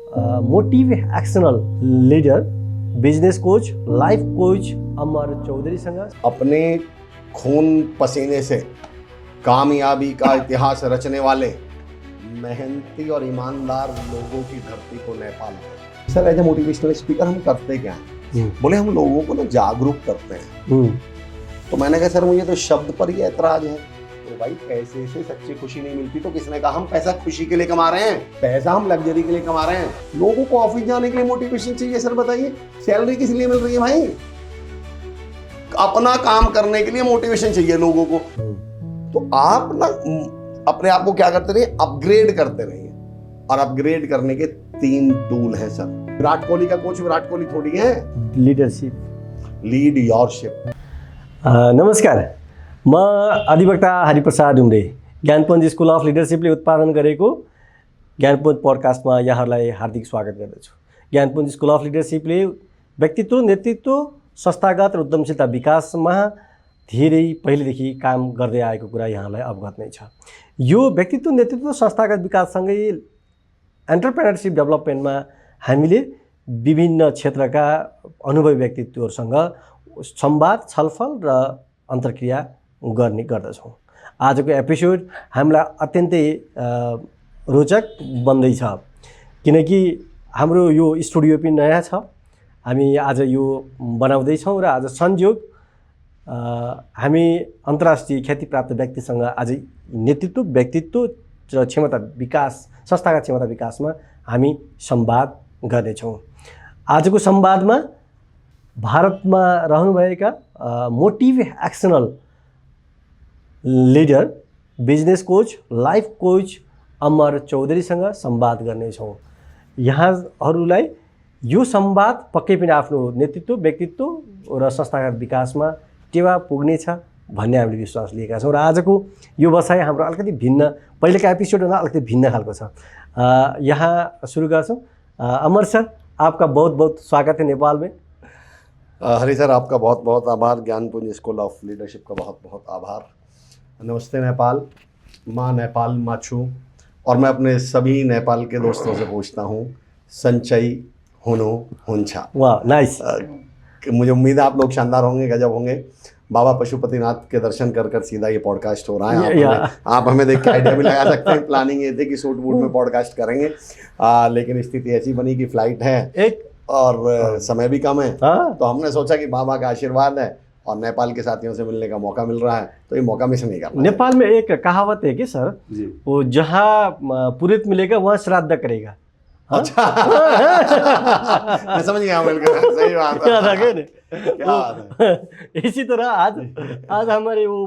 Motive external leader, business coach, life coach Amar चौधरीसँग अपने खून पसीने से कामयाबी का इतिहास रचने वाले मेहनती और ईमानदार लोगों की धरती को Nepal. Sir as a motivational speaker हम करते क्या हैं? बोले हम लोगों को ना जागरूक करते हैं। तो मैंने कहा सर मुझे तो शब्द पर ही ऐतराज है। तो भाई पैसे से सच्ची खुशी नहीं मिलती। तो किसने कहा हम पैसा खुशी के लिए कमा रहे हैं? पैसा हम लग्जरी के लिए कमा रहे हैं। लोगों को ऑफिस जाने के लिए मोटिवेशन चाहिए। सर बताइए सैलरी किस लिए मिल रही है भाई? अपना काम करने के लिए मोटिवेशन चाहिए लोगों को। तो आप ना अपने आप को क्या करते रहिए, अपग्रेड करते रहिए। और अपग्रेड करने के 3 टूल हैं सर। विराट कोहली का कोच विराट कोहली थोड़ी है, लिडरशिप, लीड योरशिप। नमस्कार, म अधिवक्ता हरिप्रसाद उम्रे ज्ञानपुञ्ज स्कुल अफ लिडरशिपले उत्पादन गरेको ज्ञानपुञ्ज पडकास्टमा यहाँहरूलाई हार्दिक स्वागत गर्दछु। ज्ञानपुञ्ज स्कुल अफ लिडरशिपले व्यक्तित्व, नेतृत्व, संस्थागत र उद्यमशीलता विकासमा धेरै पहिलेदेखि काम गर्दै आएको कुरा यहाँलाई अवगत नै छ। यो व्यक्तित्व, नेतृत्व, संस्थागत विकाससँगै एन्टरप्रेनरसिप डेभलपमेन्टमा हामीले विभिन्न क्षेत्रका अनुभवी व्यक्तित्वहरूसँग संवाद, छलफल र अन्तर्क्रिया गर्ने गर्दछौँ। आजको एपिसोड हामीलाई अत्यन्तै रोचक बन्दैछ, किनकि हाम्रो यो स्टुडियो पनि नयाँ छ। हामी आज यो बनाउँदैछौँ र आज संयोग हामी अन्तर्राष्ट्रिय ख्यातिप्राप्त व्यक्तिसँग आज नेतृत्व, व्यक्तित्व र क्षमता विकास, संस्थागत क्षमता विकासमा हामी संवाद गर्नेछौँ। आजको संवादमा भारतमा रहनुभएका motivational leader, business coach, life coach Amar चौधरीसँग संवाद गर्नेछौँ। यहाँहरूलाई यो संवाद पक्कै पनि आफ्नो नेतृत्व, व्यक्तित्व र संस्थागत विकासमा टेवा पुग्नेछ भन्ने हामीले विश्वास लिएका छौँ। र आजको यो बसाइ हाम्रो अलिकति भिन्न, पहिलेका एपिसोडभन्दा अलिकति भिन्न खालको छ। यहाँ सुरु गर्छौँ। अमर सर, आपका बहुत बहुत स्वागत है नेपाल में। हरि सर, आपका बहुत बहुत आभार। ज्ञानपुञ्ज स्कूल ऑफ लीडरशिप का बहुत बहुत आभार। नमस्ते नेपाल, माँ नेपाल माछु। और मैं अपने सभी नेपाल के दोस्तों से पूछता हूँ, संचय हुनु हुन्छ? वाह, नाइस। मुझे उम्मीद है आप लोग शानदार होंगे, गजब होंगे। बाबा पशुपतिनाथ के दर्शन कर कर सीधा ये पॉडकास्ट हो रहा है। आप हमें देख के आइडिया भी लगा सकते हैं। प्लानिंग ये थी कि सूट बूट में पॉडकास्ट करेंगे, लेकिन स्थिति ऐसी बनी कि फ्लाइट है एक और समय भी कम है। तो हमने सोचा कि बाबा का आशीर्वाद है और नेपाल के साथियों से मिलने का मौका मिल रहा है, तो ये मौका मिस नहीं करना। नेपाल में एक कहावत है कि सर, वो जहाँ पुरोहित मिलेगा वहाँ श्राद्ध करेगा। अच्छा मैं समझ गया, बिल्कुल सही बात है। इसी तरह आज हमारे वो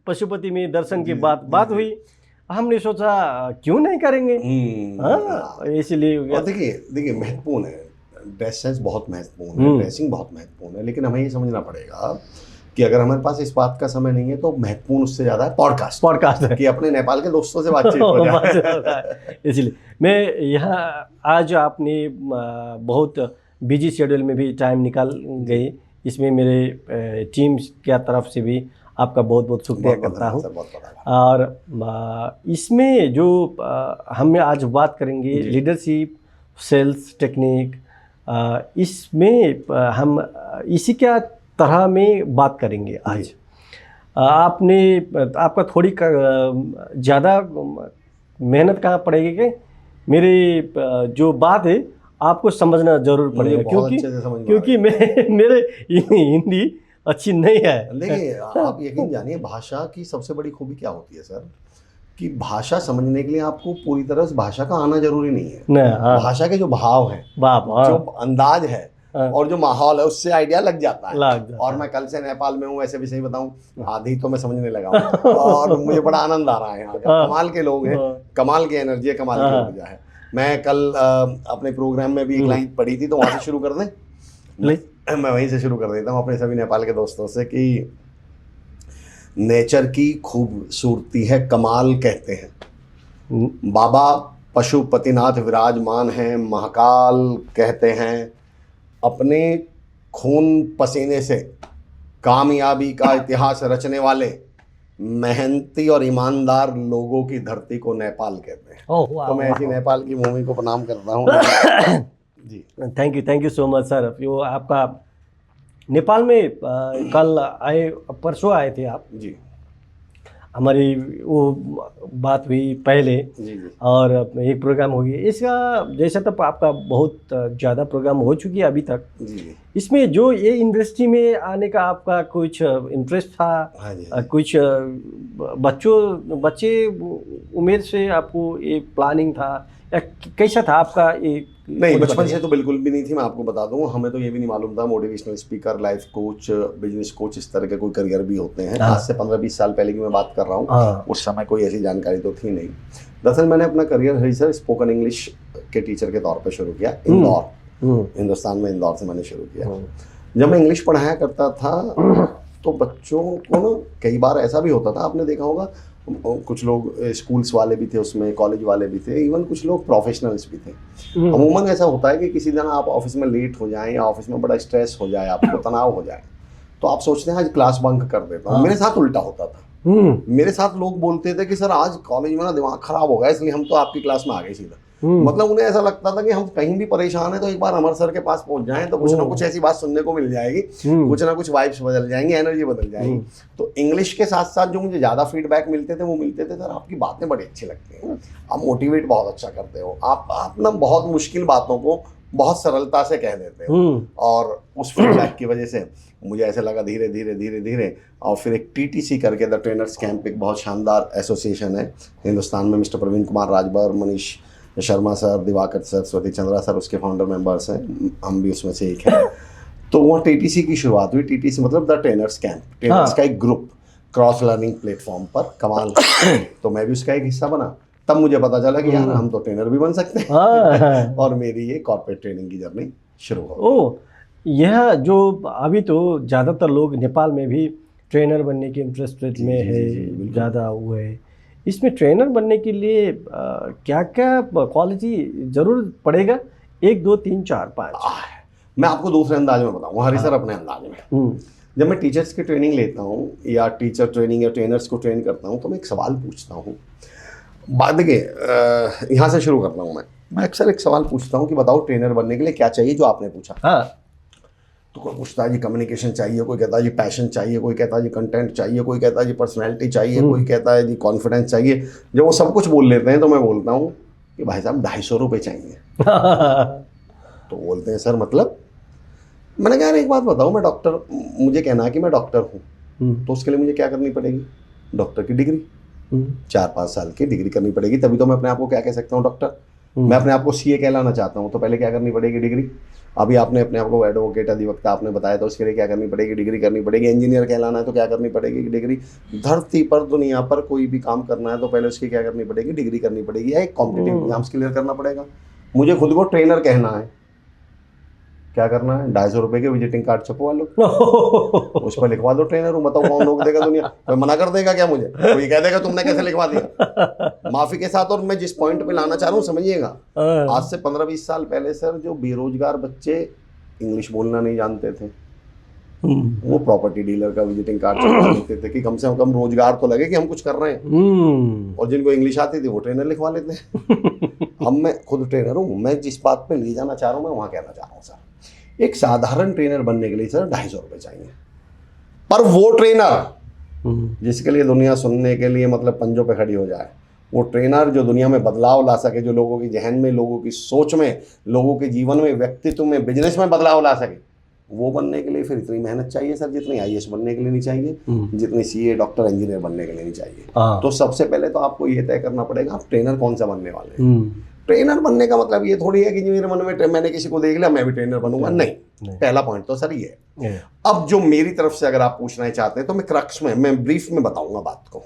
पशुपति में दर्शन की बात हुई। हमने सोचा क्यों नहीं करेंगे, इसीलिए देखिए महत्वपूर्ण है, ड्रेस सेंस बहुत महत्वपूर्ण है, ड्रेसिंग बहुत महत्वपूर्ण है। लेकिन हमें ये समझना पड़ेगा कि अगर हमारे पास इस बात का समय नहीं है तो महत्वपूर्ण उससे ज़्यादा है पॉडकास्ट है, कि अपने नेपाल के दोस्तों से बातचीत हो जाए। इसलिए मैं यहाँ आज आपने बहुत बिजी शेड्यूल में भी टाइम निकाल गई, इसमें मेरे टीम की तरफ से भी आपका बहुत बहुत शुक्रिया करता हूँ। और इसमें जो हम आज बात करेंगे लिडरशिप, सेल्स टेक्निक, इसमें हम इसी क्या तरह में बात करेंगे आज। आपका थोड़ी ज़्यादा मेहनत कहाँ पड़ेगी कि मेरी जो बात है आपको समझना जरूर पड़ेगा, क्योंकि मेरे हिंदी अच्छी नहीं है। देखिए आप यकीन जानिए, भाषा की सबसे बड़ी खूबी क्या होती है सर, कि भाषा समझने के लिए आपको पूरी तरह से भाषा का आना जरूरी नहीं है। भाषा के जो भाव हैं, जो अंदाज है और जो माहौल है, उससे आइडिया लग जाता है। और मैं कल से नेपाल में हूँ, ऐसे भी सही बताऊँ, आधी तो मैं समझने लगा हूँ और मुझे बड़ा आनंद आ रहा है। यहाँ कमाल के लोग हैं, कमाल की एनर्जी है, कमाल की ऊर्जा है। मैं कल अपने प्रोग्राम में भी एक लाइन पढ़ी थी, तो वहाँ से शुरू कर दें। मैं वहीं से शुरू कर देता हूँ अपने सभी नेपाल के दोस्तों से, कि नेचर की खूबसूरती है कमाल कहते हैं, बाबा पशुपतिनाथ विराजमान हैं महाकाल कहते हैं, अपने खून पसीने से कामयाबी का इतिहास रचने वाले मेहनती और ईमानदार लोगों की धरती को नेपाल कहते हैं। तो मैं ऐसी नेपाल की भूमि को प्रणाम करता हूँ। जी thank you so much sir. वो आपका नेपाल में कल आए, परसों आए थे आप जी, हमारी वो बात हुई पहले जी और एक प्रोग्राम हो गया इसका, जैसा तब आपका बहुत ज़्यादा प्रोग्राम हो चुकी है अभी तक। जी। इसमें जो ये इंडस्ट्री में आने का आपका कुछ इंटरेस्ट था? हाँ जी, कुछ बच्चे उम्र से आपको ये प्लानिंग था या कैसा था आपका ये? नहीं, बचपन से तो बिल्कुल भी नहीं थी। मैं आपको बता दूं, हमें तो ये भी नहीं मालूम था motivational speaker, life coach, business coach इस तरह के कोई करियर भी होते हैं। आज से 15-20 साल पहले की मैं बात कर रहा हूँ। उस समय कोई ऐसी जानकारी तो थी नहीं। दरअसल मैंने अपना करियर हरीसर स्पोकन इंग्लिश के टीचर के तौर पर शुरू किया, इंदौर, हिंदुस्तान में इंदौर से मैंने शुरू किया। जब मैं इंग्लिश पढ़ाया करता था तो बच्चों को ना कई बार ऐसा भी होता था, आपने देखा होगा, कुछ लोग स्कूल्स वाले भी थे उसमें, कॉलेज वाले भी थे, इवन कुछ लोग प्रोफेशनल्स भी थे। अमूमन ऐसा होता है कि किसी दिन आप ऑफिस में लेट हो जाएं या ऑफिस में बड़ा स्ट्रेस हो जाए, आपको तनाव हो जाए, तो आप सोचते हैं आज क्लास बंक कर देता हूँ। मेरे साथ उल्टा होता था। मेरे साथ लोग बोलते थे कि सर आज कॉलेज में ना दिमाग खराब हो गया इसलिए हम तो आपकी क्लास में आ गए सीधा। मतलब उन्हें ऐसा लगता था कि हम कहीं भी परेशान है तो एक बार अमर सर के पास पहुंच जाएं तो कुछ ना कुछ ऐसी बात सुनने को मिल जाएगी, कुछ ना कुछ वाइब्स बदल जाएंगी, एनर्जी बदल जाएगी। तो इंग्लिश के साथ साथ जो मुझे ज़्यादा फीडबैक मिलते थे वो मिलते थे, सर आपकी बातें बड़ी अच्छी लगती हैं, आप मोटिवेट बहुत अच्छा करते हो, आप ना बहुत मुश्किल बातों को बहुत सरलता से कह देते हो। और उस फीडबैक की वजह से मुझे ऐसे लगा धीरे धीरे और फिर एक TTC करके द ट्रेनर्स कैंप, एक बहुत शानदार एसोसिएशन है हिंदुस्तान में, mister Praveen Kumar Rajbhar, Manish Sharma sir, Diwakar sir, Saraswati Chandra sir उसके फाउंडर मेंबर्स हैं, हम भी उसमें से एक हैं। तो वहाँ TTC की शुरुआत हुई। TTC मतलब द ट्रेनर्स कैंप, ट्रेनर्स का एक ग्रुप, क्रॉस लर्निंग प्लेटफॉर्म पर, कमाल। तो मैं भी उसका एक हिस्सा बना। तब मुझे पता चला कि यार हम तो ट्रेनर भी बन सकते हैं। और मेरी ये कॉर्पोरेट ट्रेनिंग की जर्नी शुरू हो। यह जो अभी तो ज़्यादातर लोग नेपाल में भी ट्रेनर बनने के इंटरेस्टेड में है, ज़्यादा हुए है। इसमें ट्रेनर बनने के लिए क्या क्या क्वालिटी ज़रूर पड़ेगा? 1 2 3 4 5 मैं आपको दूसरे अंदाज में बताऊँ, हरी सर अपने अंदाज में। जब मैं टीचर्स की ट्रेनिंग लेता हूँ या टीचर ट्रेनिंग या ट्रेनर्स को ट्रेन करता हूँ तो मैं एक सवाल पूछता हूँ। बाद के यहाँ से शुरू करता हूँ। मैं अक्सर एक सवाल पूछता हूँ कि बताओ ट्रेनर बनने के लिए क्या चाहिए, जो आपने पूछा। तो कोई पूछता है जी कम्युनिकेशन चाहिए, कोई कहता है जी पैशन चाहिए, कोई कहता है जी कंटेंट चाहिए, कोई कहता है जी पर्सनैलिटी चाहिए, कोई कहता है जी कॉन्फिडेंस चाहिए। जब वो सब कुछ बोल लेते हैं तो मैं बोलता हूँ कि भाई साहब 250 रुपये चाहिए। तो बोलते हैं सर मतलब? मैंने कहा यार एक बात बताओ, मैं डॉक्टर, मुझे कहना है कि मैं डॉक्टर हूँ, तो उसके लिए मुझे क्या करनी पड़ेगी? डॉक्टर की डिग्री, 4-5 साल की डिग्री करनी पड़ेगी, तभी तो मैं अपने आप को क्या कह सकता हूँ, डॉक्टर। मैं अपने आप को CA कहलाना चाहता हूँ तो पहले क्या करनी पड़ेगी? डिग्री। अभी आपने अपने आप को एडवोकेट, अधिवक्ता आपने बताया, तो उसके लिए क्या करनी पड़ेगी? डिग्री करनी पड़ेगी। इंजीनियर कहलाना है तो क्या करनी पड़ेगी? डिग्री। धरती पर, दुनिया पर कोई भी काम करना है तो पहले उसकी क्या करनी पड़ेगी? डिग्री करनी पड़ेगी, या एक कॉम्पिटिटिव एग्जाम्स क्लियर करना पड़ेगा। मुझे खुद को ट्रेनर कहना है, क्या करना है? 250 रुपये के विजिटिंग कार्ड छपवा लो, उस पर लिखवा दो ट्रेनर हूँ। बताओ कौन रोक देगा? दुनिया कोई मना कर देगा क्या मुझे? कोई कह देगा तुमने कैसे लिखवा दिया? माफी के साथ। और मैं जिस पॉइंट पे लाना चाह रहा हूँ समझिएगा, आज से 15-20 साल पहले सर जो बेरोजगार बच्चे इंग्लिश बोलना नहीं जानते थे वो प्रॉपर्टी डीलर का विजिटिंग कार्ड छपवा लेते थे कि कम से कम रोजगार तो लगे कि हम कुछ कर रहे हैं। और जिनको इंग्लिश आती थी वो ट्रेनर लिखवा लेते हैं। अब मैं खुद ट्रेनर हूँ, मैं जिस बात पे ले जाना चाह रहा हूँ मैं वहाँ कहना चाह रहा हूँ सर, एक साधारण ट्रेनर बनने के लिए सर 250 रुपये चाहिए। पर वो ट्रेनर जिसके लिए दुनिया सुनने के लिए मतलब पंजों पे खड़ी हो जाए, वो ट्रेनर जो दुनिया में बदलाव ला सके, जो लोगों की जहन में, लोगों की सोच में, लोगों के जीवन में, व्यक्तित्व में, बिजनेस में बदलाव ला सके, वो बनने के लिए फिर इतनी मेहनत चाहिए सर जितनी IAS बनने के लिए नहीं चाहिए, जितनी CA, डॉक्टर, इंजीनियर बनने के लिए नहीं चाहिए। तो सबसे पहले तो आपको ये तय करना पड़ेगा आप ट्रेनर कौन सा बनने वाले हैं। ट्रेनर बनने का मतलब ये थोड़ी है कि मेरे मन में मैंने किसी को देख लिया मैं भी ट्रेनर बनूंगा, नहीं। पहला पॉइंट तो सर ये है। अब जो मेरी तरफ से अगर आप पूछना चाहते हैं तो मैं क्रक्स में, मैं ब्रीफ में बताऊंगा बात को।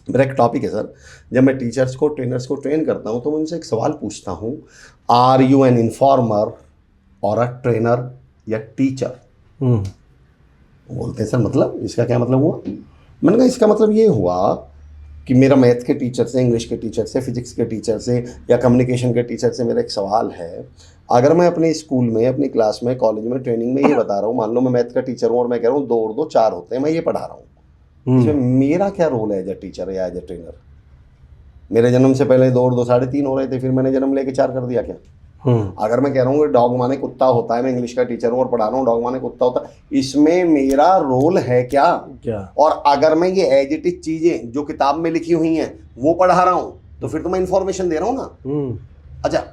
मेरा एक टॉपिक है सर, जब मैं टीचर्स को, ट्रेनर्स को ट्रेन करता हूं तो मैं उनसे एक सवाल पूछता हूं, आर यू एन इन्फॉर्मर और अ ट्रेनर या टीचर? बोलते हैं सर मतलब इसका क्या मतलब हुआ? मैंने कहा इसका मतलब ये हुआ कि मेरा मैथ के टीचर से, इंग्लिश के टीचर से, फिजिक्स के टीचर से या कम्युनिकेशन के टीचर से मेरा एक सवाल है। अगर मैं अपने स्कूल में, अपनी क्लास में, कॉलेज में, ट्रेनिंग में ये बता रहा हूँ, मान लो मैं मैथ का टीचर हूँ और मैं कह रहा हूँ 2 और 2 4 होते हैं, मैं ये पढ़ा रहा हूँ, इसमें मेरा क्या रोल है एज ए टीचर या एज ए ट्रेनर? मेरे जन्म से पहले 2 और 2 3.5 हो रहे थे, फिर मैंने जन्म लेके 4 कर दिया क्या? अगर मैं कह रहा हूँ कि डॉग माने कुत्ता होता है, मैं इंग्लिश का टीचर हूँ और पढ़ा रहा हूँ डॉग माने कुत्ता होता है, इसमें मेरा रोल है क्या? और अगर मैं ये एज इट इज चीजें जो किताब में लिखी हुई हैं वो पढ़ा रहा हूँ तो फिर तो मैं इंफॉर्मेशन दे रहा हूँ ना। अच्छा,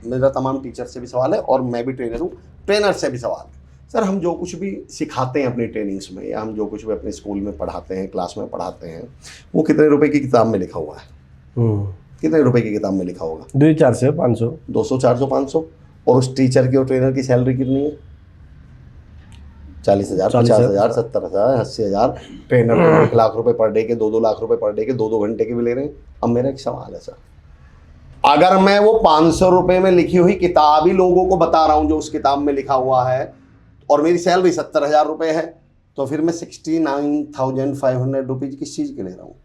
मेरा तमाम टीचर से भी सवाल है और मैं भी ट्रेनर हूँ, ट्रेनर से भी सवाल है। सर, हम जो कुछ भी सिखाते हैं अपनी ट्रेनिंग्स में या हम जो कुछ भी अपने स्कूल में पढ़ाते हैं, क्लास में पढ़ाते हैं, वो कितने रुपए की किताब में लिखा हुआ है? कितने रुपए की किताब में लिखा होगा? 200 400 500 200 400 500। और उस टीचर की और ट्रेनर की सैलरी कितनी है? 40,000 50,000 70,000 80,000। ट्रेनर को 1 लाख रुपए पर डे के, 2-2 लाख रुपए पर डे के, 2-2 घंटे के भी ले रहे हैं। अब मेरा एक सवाल है सर, अगर मैं वो 500 रुपए में लिखी हुई किताब ही लोगों को बता रहा हूं जो उस किताब में लिखा हुआ है और मेरी सैलरी 70,000 रुपए है, तो फिर मैं 69,500 रुपीज किस चीज के ले रहा हूँ?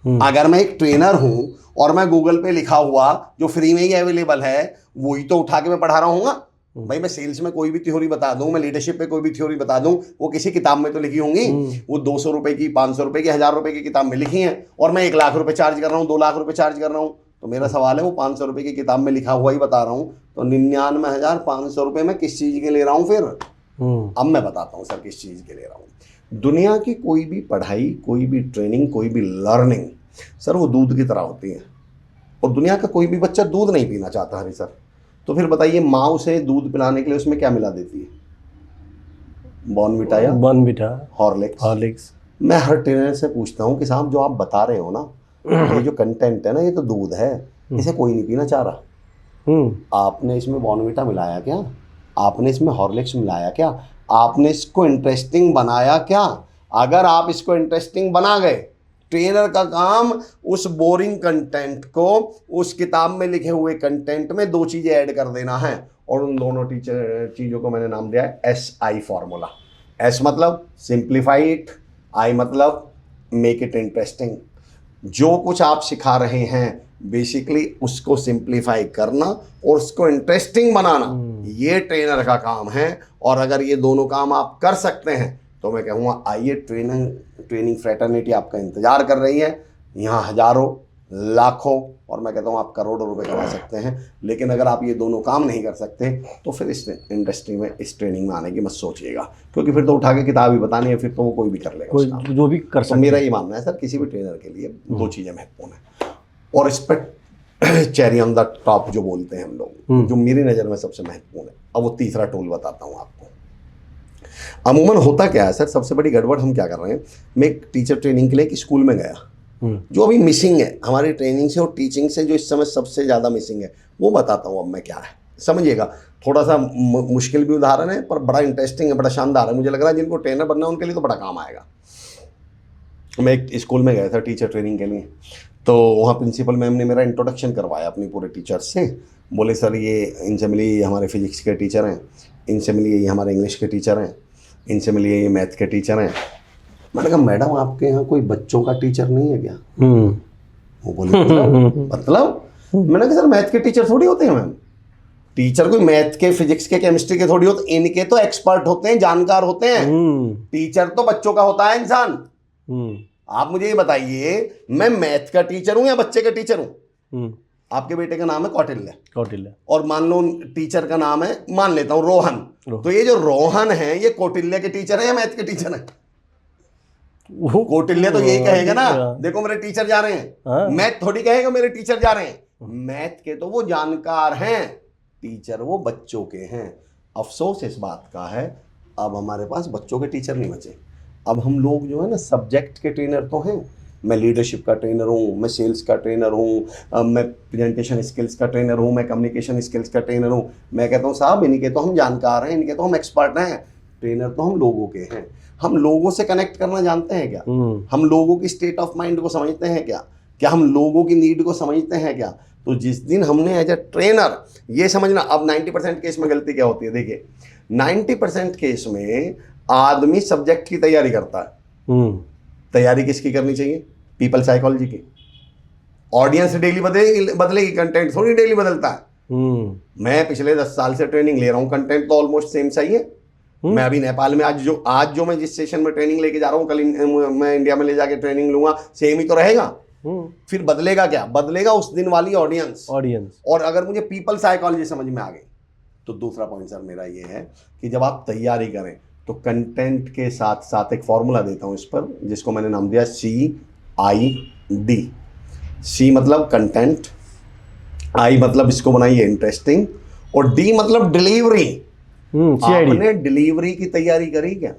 अगर मैं एक ट्रेनर हूं और मैं गूगल पे लिखा हुआ जो फ्री में ही अवेलेबल है वही तो उठा के मैं पढ़ा रहा हूँ। भाई मैं सेल्स में कोई भी थ्योरी बता दूं, मैं लीडरशिप पे कोई भी थ्योरी बता दूं, वो किसी किताब में तो लिखी होंगी। वो 200 रुपए की, 500 रुपए की, 1000 रुपए की किताब में लिखी है और मैं 1 लाख रुपए चार्ज कर रहा हूँ, 2 लाख रुपए चार्ज कर रहा हूँ। तो मेरा सवाल है, वो 500 रुपए की किताब में लिखा हुआ ही बता रहा हूँ, तो 99,500 रुपए मैं किस चीज के ले रहा हूँ फिर? अब मैं बताता हूँ सर किस चीज के ले रहा हूँ। दुनिया की कोई भी पढ़ाई, कोई भी ट्रेनिंग, कोई भी लर्निंग सर वो दूध की तरह होती है और दुनिया का कोई भी बच्चा दूध नहीं पीना चाहता। हरी सर, तो फिर बताइए माँ उसे दूध पिलाने के लिए उसमें क्या मिला देती है? बॉर्नविटा या हॉर्लिक्स। मैं हर ट्रेनर से पूछता हूँ कि साहब जो आप बता रहे हो ना, ये जो कंटेंट है ना, ये तो दूध है, इसे कोई नहीं पीना चाह रहा। आपने इसमें बॉर्नविटा मिलाया क्या? आपने इसमें हॉर्लिक्स मिलाया क्या? आपने इसको इंटरेस्टिंग बनाया क्या? अगर आप इसको इंटरेस्टिंग बना गए, ट्रेनर का काम उस बोरिंग कंटेंट को उस किताब में लिखे हुए कंटेंट में 2 चीजें ऐड कर देना है और उन दोनों चीजों को मैंने नाम दिया है SI फॉर्मूला। S मतलब सिंप्लीफाई इट, I मतलब मेक इट इंटरेस्टिंग। जो कुछ आप सिखा रहे हैं बेसिकली उसको सिंप्लीफाई करना और उसको इंटरेस्टिंग बनाना, ये ट्रेनर का काम है। और अगर ये दोनों काम आप कर सकते हैं तो मैं कहूँगा आइए, ट्रेनिंग फ्रेटर्निटी आपका इंतजार कर रही है। यहाँ हजारों, लाखों और मैं कहता हूँ आप करोड़ों रुपए कमा सकते हैं। लेकिन अगर आप ये दोनों काम नहीं कर सकते तो फिर इस इंडस्ट्री में, इस ट्रेनिंग में आने की मत सोचिएगा, क्योंकि फिर तो उठा के किताब ही बतानी है, फिर तो वो कोई भी कर लेगा, कोई जो भी कर सकता है। मेरा ये मानना है सर, किसी भी ट्रेनर के लिए 2 चीज़ें महत्वपूर्ण हैं और इस पर चेरी ऑन द टॉप जो बोलते हैं हम लोग, जो मेरी नज़र में सबसे महत्वपूर्ण है। अब वो तीसरा टूल बताता हूँ आपको। अमूमन होता क्या है सर, सबसे बड़ी गड़बड़ हम क्या कर रहे हैं, मैं एक टीचर ट्रेनिंग के लिए एक स्कूल में गया, जो अभी मिसिंग है हमारी ट्रेनिंग से और टीचिंग से, जो इस समय सबसे ज़्यादा मिसिंग है, वो बताता हूँ अब मैं क्या है। समझिएगा, थोड़ा सा मुश्किल भी उदाहरण है पर बड़ा इंटरेस्टिंग है, बड़ा शानदार है। मुझे लग रहा है जिनको ट्रेनर बनना है उनके लिए तो बड़ा काम आएगा। मैं एक स्कूल में गया था टीचर ट्रेनिंग के लिए, तो वहाँ प्रिंसिपल मैम ने मेरा इंट्रोडक्शन करवाया अपनी पूरे टीचर्स से। बोले सर ये इनसे मिलिए, हमारे फिजिक्स के टीचर हैं, इनसे मिलिए ये हमारे इंग्लिश के टीचर हैं, इनसे मिलिए ये मैथ के टीचर हैं। मैंने कहा मैडम आपके यहाँ कोई बच्चों का टीचर नहीं है क्या? वो बोले मतलब? मैंने कहा सर मैथ के टीचर थोड़ी होते हैं मैम, टीचर कोई मैथ के, फिजिक्स के, केमिस्ट्री के थोड़ी होते, इनके तो एक्सपर्ट होते हैं, जानकार होते हैं। टीचर तो बच्चों का होता है इंसान। आप मुझे ये बताइए, मैं मैथ का टीचर हूं या बच्चे का टीचर हूं? आपके बेटे का नाम है कौटिल्य और मान लो टीचर का नाम है, मान लेता हूं रोहन। तो ये जो रोहन है ये कौटिल्य के टीचर है या मैथ के टीचर है? कौटिल्य तो यही कहेगा ना, देखो मेरे टीचर जा रहे हैं। मैथ थोड़ी कहेगा मेरे टीचर जा रहे हैं। मैथ के तो वो जानकार हैं, टीचर वो बच्चों के हैं। अफसोस इस बात का है अब हमारे पास बच्चों के टीचर नहीं बचे। अब हम लोग जो है ना सब्जेक्ट के ट्रेनर तो हैं। मैं लीडरशिप का ट्रेनर हूँ, मैं सेल्स का ट्रेनर हूँ, मैं प्रेजेंटेशन स्किल्स का ट्रेनर हूँ, मैं कम्युनिकेशन स्किल्स का ट्रेनर हूँ। मैं कहता हूँ साहब इनके तो हम जानकार हैं, इनके तो हम एक्सपर्ट हैं। ट्रेनर तो हम लोगों के हैं। हम लोगों से कनेक्ट करना जानते हैं क्या? हम लोगों की स्टेट ऑफ माइंड को समझते हैं क्या? क्या हम लोगों की नीड को समझते हैं क्या? तो जिस दिन हमने एज ए ट्रेनर ये समझना, अब 90% केस में गलती क्या होती है, देखिए 90% केस में आदमी सब्जेक्ट की तैयारी करता है। तैयारी किसकी करनी चाहिए? पीपल साइकोलॉजी की। ऑडियंस डेली बदलेगी, कंटेंट थोड़ी डेली बदलता है। मैं पिछले 10 साल से ट्रेनिंग ले रहा हूँ, कंटेंट तो ऑलमोस्ट सेम सही है। मैं अभी नेपाल में आज जो मैं जिस सेशन में ट्रेनिंग लेके जा रहा हूँ, कल मैं इंडिया में ले जाके ट्रेनिंग लूंगा, सेम ही तो रहेगा। फिर बदलेगा क्या? बदलेगा उस दिन वाली ऑडियंस। और अगर मुझे पीपल साइकोलॉजी समझ में आ गई तो दूसरा पॉइंट सर मेरा ये है कि जब आप तैयारी करें तो कंटेंट के साथ साथ एक फॉर्मूला देता हूं इस पर, जिसको मैंने नाम दिया CID। C मतलब कंटेंट, I मतलब इसको बनाइए इंटरेस्टिंग, और D मतलब डिलीवरी। आपने डिलीवरी की तैयारी करी क्या?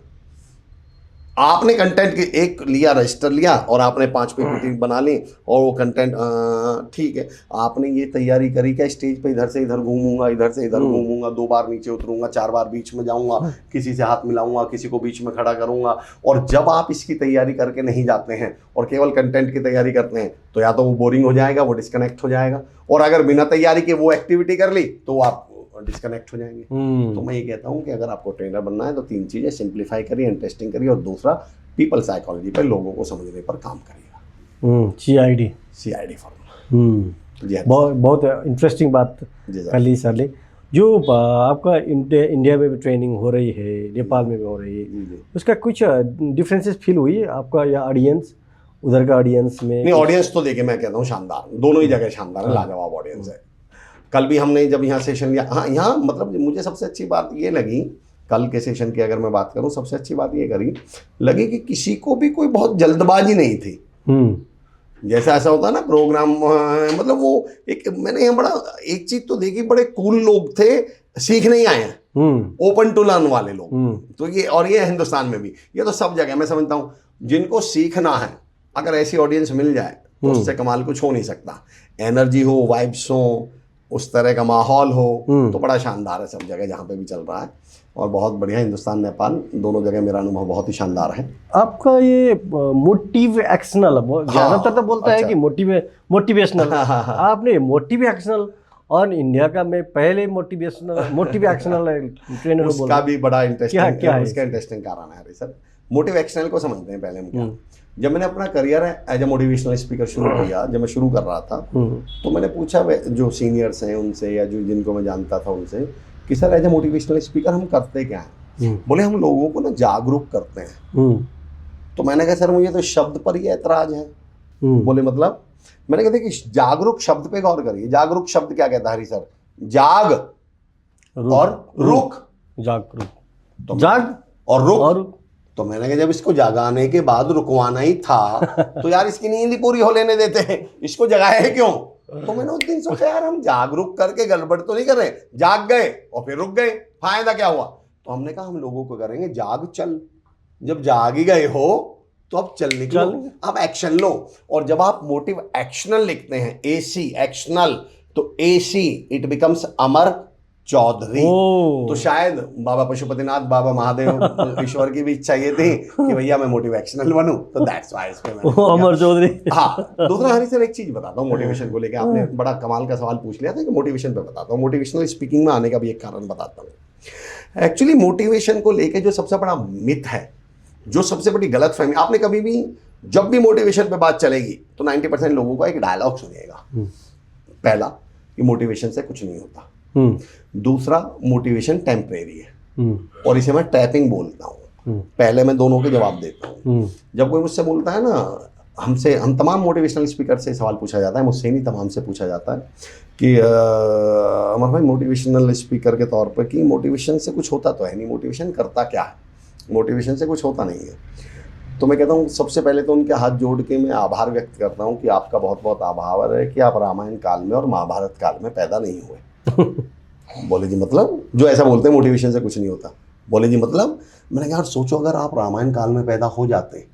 आपने कंटेंट की एक लिया, रजिस्टर लिया और आपने 5 PPT बना ली और वो कंटेंट ठीक है, आपने ये तैयारी करी क्या? स्टेज पे इधर से इधर घूमूंगा, इधर से इधर घूमूंगा, 2 बार नीचे उतरूंगा, 4 बार बीच में जाऊंगा, किसी से हाथ मिलाऊंगा, किसी को बीच में खड़ा करूंगा। और जब आप इसकी तैयारी करके नहीं जाते हैं और केवल कंटेंट की तैयारी करते हैं तो या तो वो बोरिंग हो जाएगा, वो डिस्कनेक्ट हो जाएगा, और अगर बिना तैयारी के वो एक्टिविटी कर ली तो आप डिस्कनेक्ट हो जाएंगे। तो मैं ये कहता हूँ कि अगर आपको ट्रेनर बनना है तो 3 चीजें, सिंप्लीफाई करिए, इंटरेस्टिंग करिए, और दूसरा पीपल साइकोलॉजी पर लोगों को समझने पर काम करिएगा। CID formula. बहुत इंटरेस्टिंग बात कली सर ने, जो आपका इंडिया में भी ट्रेनिंग हो रही है, नेपाल में भी हो रही है, उसका कुछ डिफरेंसेस फील हुई है आपका, या ऑडियंस उधर का ऑडियंस में? नहीं, ऑडियंस तो देखिए मैं कहता हूँ शानदार, दोनों ही जगह शानदार है, लाजवाब ऑडियंस है। कल भी हमने जब यहाँ सेशन लिया, हाँ यहाँ मतलब मुझे सबसे अच्छी बात ये लगी, कल के सेशन की अगर मैं बात करूँ, सबसे अच्छी बात ये लगी कि किसी को भी कोई बहुत जल्दबाजी नहीं थी। जैसा ऐसा होता है ना प्रोग्राम, मतलब वो मैंने यहाँ बड़ा एक चीज तो देखी, बड़े कूल लोग थे, सीखने ही आए हैं, ओपन टू लर्न वाले लोग। तो ये हिंदुस्तान में भी, ये तो सब जगह मैं समझता हूँ, जिनको सीखना है अगर ऐसी ऑडियंस मिल जाए तो उससे कमाल कुछ हो नहीं सकता। एनर्जी हो, वाइब्स हो, उस तरह का माहौल हो, तो बड़ा शानदार है सब जगह जहाँ पे भी चल रहा है, और बहुत बढ़िया। हिंदुस्तान नेपाल दोनों जगह मेरा अनुभव बहुत ही शानदार है। आपका ये मोटिवेशनल, ज्यादातर तो बोलता है कि मोटिवेशनल, आपने मोटिवेशनल, और इंडिया का मैं पहले मोटिवेशनल ट्रेनर, उसका भी बड़ा इंटरेस्टिंग क्या है, उसका इंटरेस्टिंग कारण है सर। मोटिवेशनल को समझते हैं पहले हम क्या। जब मैंने अपना career as a motivational speaker शुरू किया, जब मैं शुरू कर रहा था, तो मैंने पूछा जो सीनियर्स हैं उनसे, या जो जिनको मैं जानता था उनसे, कि sir as a motivational speaker हम करते क्या हैं? बोले हम लोगों को ना जागरूक करते हैं। तो मैंने कहा सर मुझे तो शब्द पर ही ऐतराज है। बोले मतलब? मैंने कहा कि जागरूक शब्द पे गौर करिए। जागरूक शब्द क्या कहता है हरी सर? जाग और रुक, जाग और रुक। तो मैंने कहा जब इसको जगाने के बाद रुकवाना ही था तो यार इसकी नींद ही पूरी हो लेने देते हैं, इसको जगाया है क्यों? तो मैंने उस दिन सोचा यार हम जागरूक करके गड़बड़ तो नहीं कर रहे, जाग गए और फिर रुक गए, फायदा क्या हुआ? तो हमने कहा हम लोगों को करेंगे जाग चल। जब जाग ही गए हो तो अब चल निकलो, अब एक्शन लो। और जब आप मोटिव एक्शनल लिखते हैं, AC एक्शनल, तो AC इट बिकम्स अमर चौधरी। तो शायद बाबा पशुपतिनाथ, बाबा महादेव, ईश्वर की भी इच्छा ये थी कि भैया मैं मोटिवेशनल बनूं, तो दैट्स व्हाई इसमें अमर चौधरी। हाँ, दूसरा हरी सर एक चीज बताता हूँ मोटिवेशन को लेकर, आपने बड़ा कमाल का सवाल पूछ लिया था कि मोटिवेशन पे बताता हूँ। मोटिवेशनल स्पीकिंग में आने का भी एक कारण बताता हूँ। एक्चुअली मोटिवेशन को लेकर जो सबसे बड़ा मिथ है, जो सबसे बड़ी गलतफहमी, आपने कभी भी जब भी मोटिवेशन पे बात चलेगी तो 90% लोगों का एक डायलॉग सुनिएगा। पहला कि मोटिवेशन से कुछ नहीं होता, दूसरा मोटिवेशन टेम्परेरी है, और इसे मैं टैपिंग बोलता हूँ। पहले मैं दोनों के जवाब देता हूँ। जब कोई मुझसे बोलता है ना, हम तमाम मोटिवेशनल स्पीकर से सवाल पूछा जाता है, मुझसे नहीं तमाम से पूछा जाता है कि अमर भाई मोटिवेशनल स्पीकर के तौर पर कि मोटिवेशन से कुछ होता तो है नहीं, मोटिवेशन करता क्या है? मोटिवेशन से कुछ होता नहीं है। तो मैं कहता हूँ सबसे पहले तो उनके हाथ जोड़ के मैं आभार व्यक्त करता हूँ कि आपका बहुत बहुत आभार है कि आप रामायण काल में और महाभारत काल में पैदा नहीं हुए। बोले जी मतलब? जो ऐसा बोलते हैं मोटिवेशन से कुछ नहीं होता, बोले जी मतलब? मैंने कहा यार सोचो अगर आप रामायण काल में पैदा हो जाते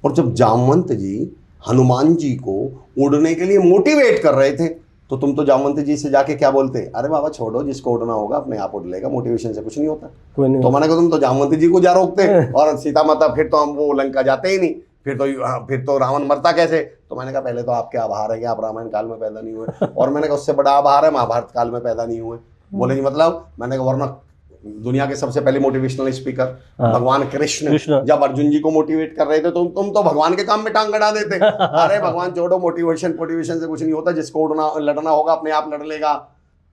और जब जामवंत जी हनुमान जी को उड़ने के लिए मोटिवेट कर रहे थे तो तुम तो जामवंत जी से जाके क्या बोलते? अरे बाबा छोड़ो, जिसको उड़ना होगा अपने आप उड़ लेगा, मोटिवेशन से कुछ नहीं होता। तो मैंने कहा तुम तो जामवंत जी को जा रोकते और सीता माता, फिर तो हम वो लंका जाते ही नहीं, फिर तो रावण मरता कैसे? तो मैंने कहा पहले तो आपके आभार है कि आप रामायण काल में पैदा नहीं हुए, और मैंने कहा उससे बड़ा आभार है महाभारत काल में पैदा नहीं हुए। बोले जी मतलब? मैंने कहा वरना दुनिया के सबसे पहले मोटिवेशनल स्पीकर भगवान कृष्ण जब अर्जुन जी को मोटिवेट कर रहे थे तो तुम तो भगवान के काम में टांग अड़ा देते। अरे भगवान छोड़ो, मोटिवेशन से कुछ नहीं होता, जिसको उड़ना लड़ना होगा अपने आप लड़ लेगा।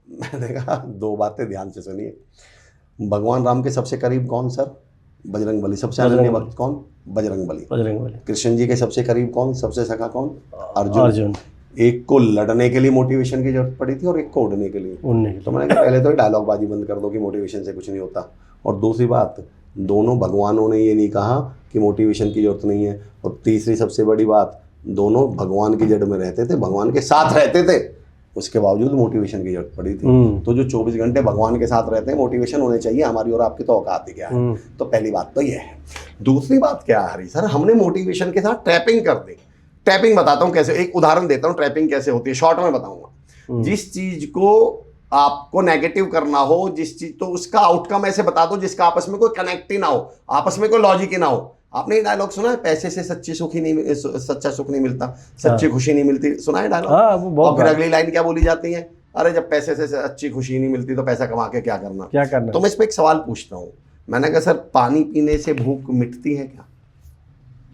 मैंने कहा 2 बातें ध्यान से सुनिए। भगवान राम के सबसे करीब कौन सर? बजरंग बली। सबसे अनन्य भक्त कौन? बजरंग बली। बजरंग बली। कृष्ण जी के सबसे करीब कौन, सबसे सखा कौन? अर्जुन। एक को लड़ने के लिए मोटिवेशन की जरूरत पड़ी थी और एक को उड़ने के लिए। तो मैंने कहा पहले तो डायलॉग बाजी बंद कर दो कि मोटिवेशन से कुछ नहीं होता। और दूसरी बात, दोनों भगवानों ने ये नहीं कहा कि मोटिवेशन की जरूरत नहीं है। और तीसरी सबसे बड़ी बात, दोनों भगवान की जड़ में रहते थे, भगवान के साथ रहते थे, उसके बावजूद मोटिवेशन की जरूरत पड़ी थी। तो जो 24 घंटे भगवान के साथ रहते हैं, मोटिवेशन होने चाहिए। हमारी और आपकी तो औकात ही क्या है। तो पहली बात तो ये है। दूसरी बात क्या है हरी सर, हमने मोटिवेशन के साथ ट्रैपिंग कर दी। ट्रैपिंग बताता हूँ कैसे, एक उदाहरण देता हूँ ट्रैपिंग कैसे होती है, शॉर्ट में बताऊंगा। जिस चीज को आपको नेगेटिव करना हो, जिस चीज, तो उसका आउटकम ऐसे बता दो जिसका आपस में कोई कनेक्ट ही ना हो, आपस में कोई लॉजिक ही ना हो। आपने ये डायलॉग सुना है, पैसे से सच्चा सुख नहीं मिलता, सच्ची खुशी नहीं मिलती, सुना है डायलॉग? और फिर अगली लाइन क्या बोली जाती है? अरे जब पैसे से अच्छी खुशी नहीं मिलती तो पैसा कमा के क्या करना। तो मैं इस पर एक सवाल पूछता हूँ। मैंने कहा सर, पानी पीने से भूख मिटती है क्या?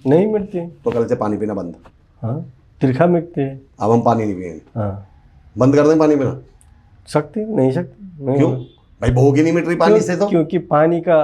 नहीं मिटती। तो कल से पानी पीना बंद। हाँ, तिरखा मिटती है। अब हम पानी नहीं पिएंगे। हाँ, बंद कर दें पानी पीना? नहीं सकती। क्यों भाई? भूख ही नहीं मिट रही पानी से तो। क्योंकि पानी का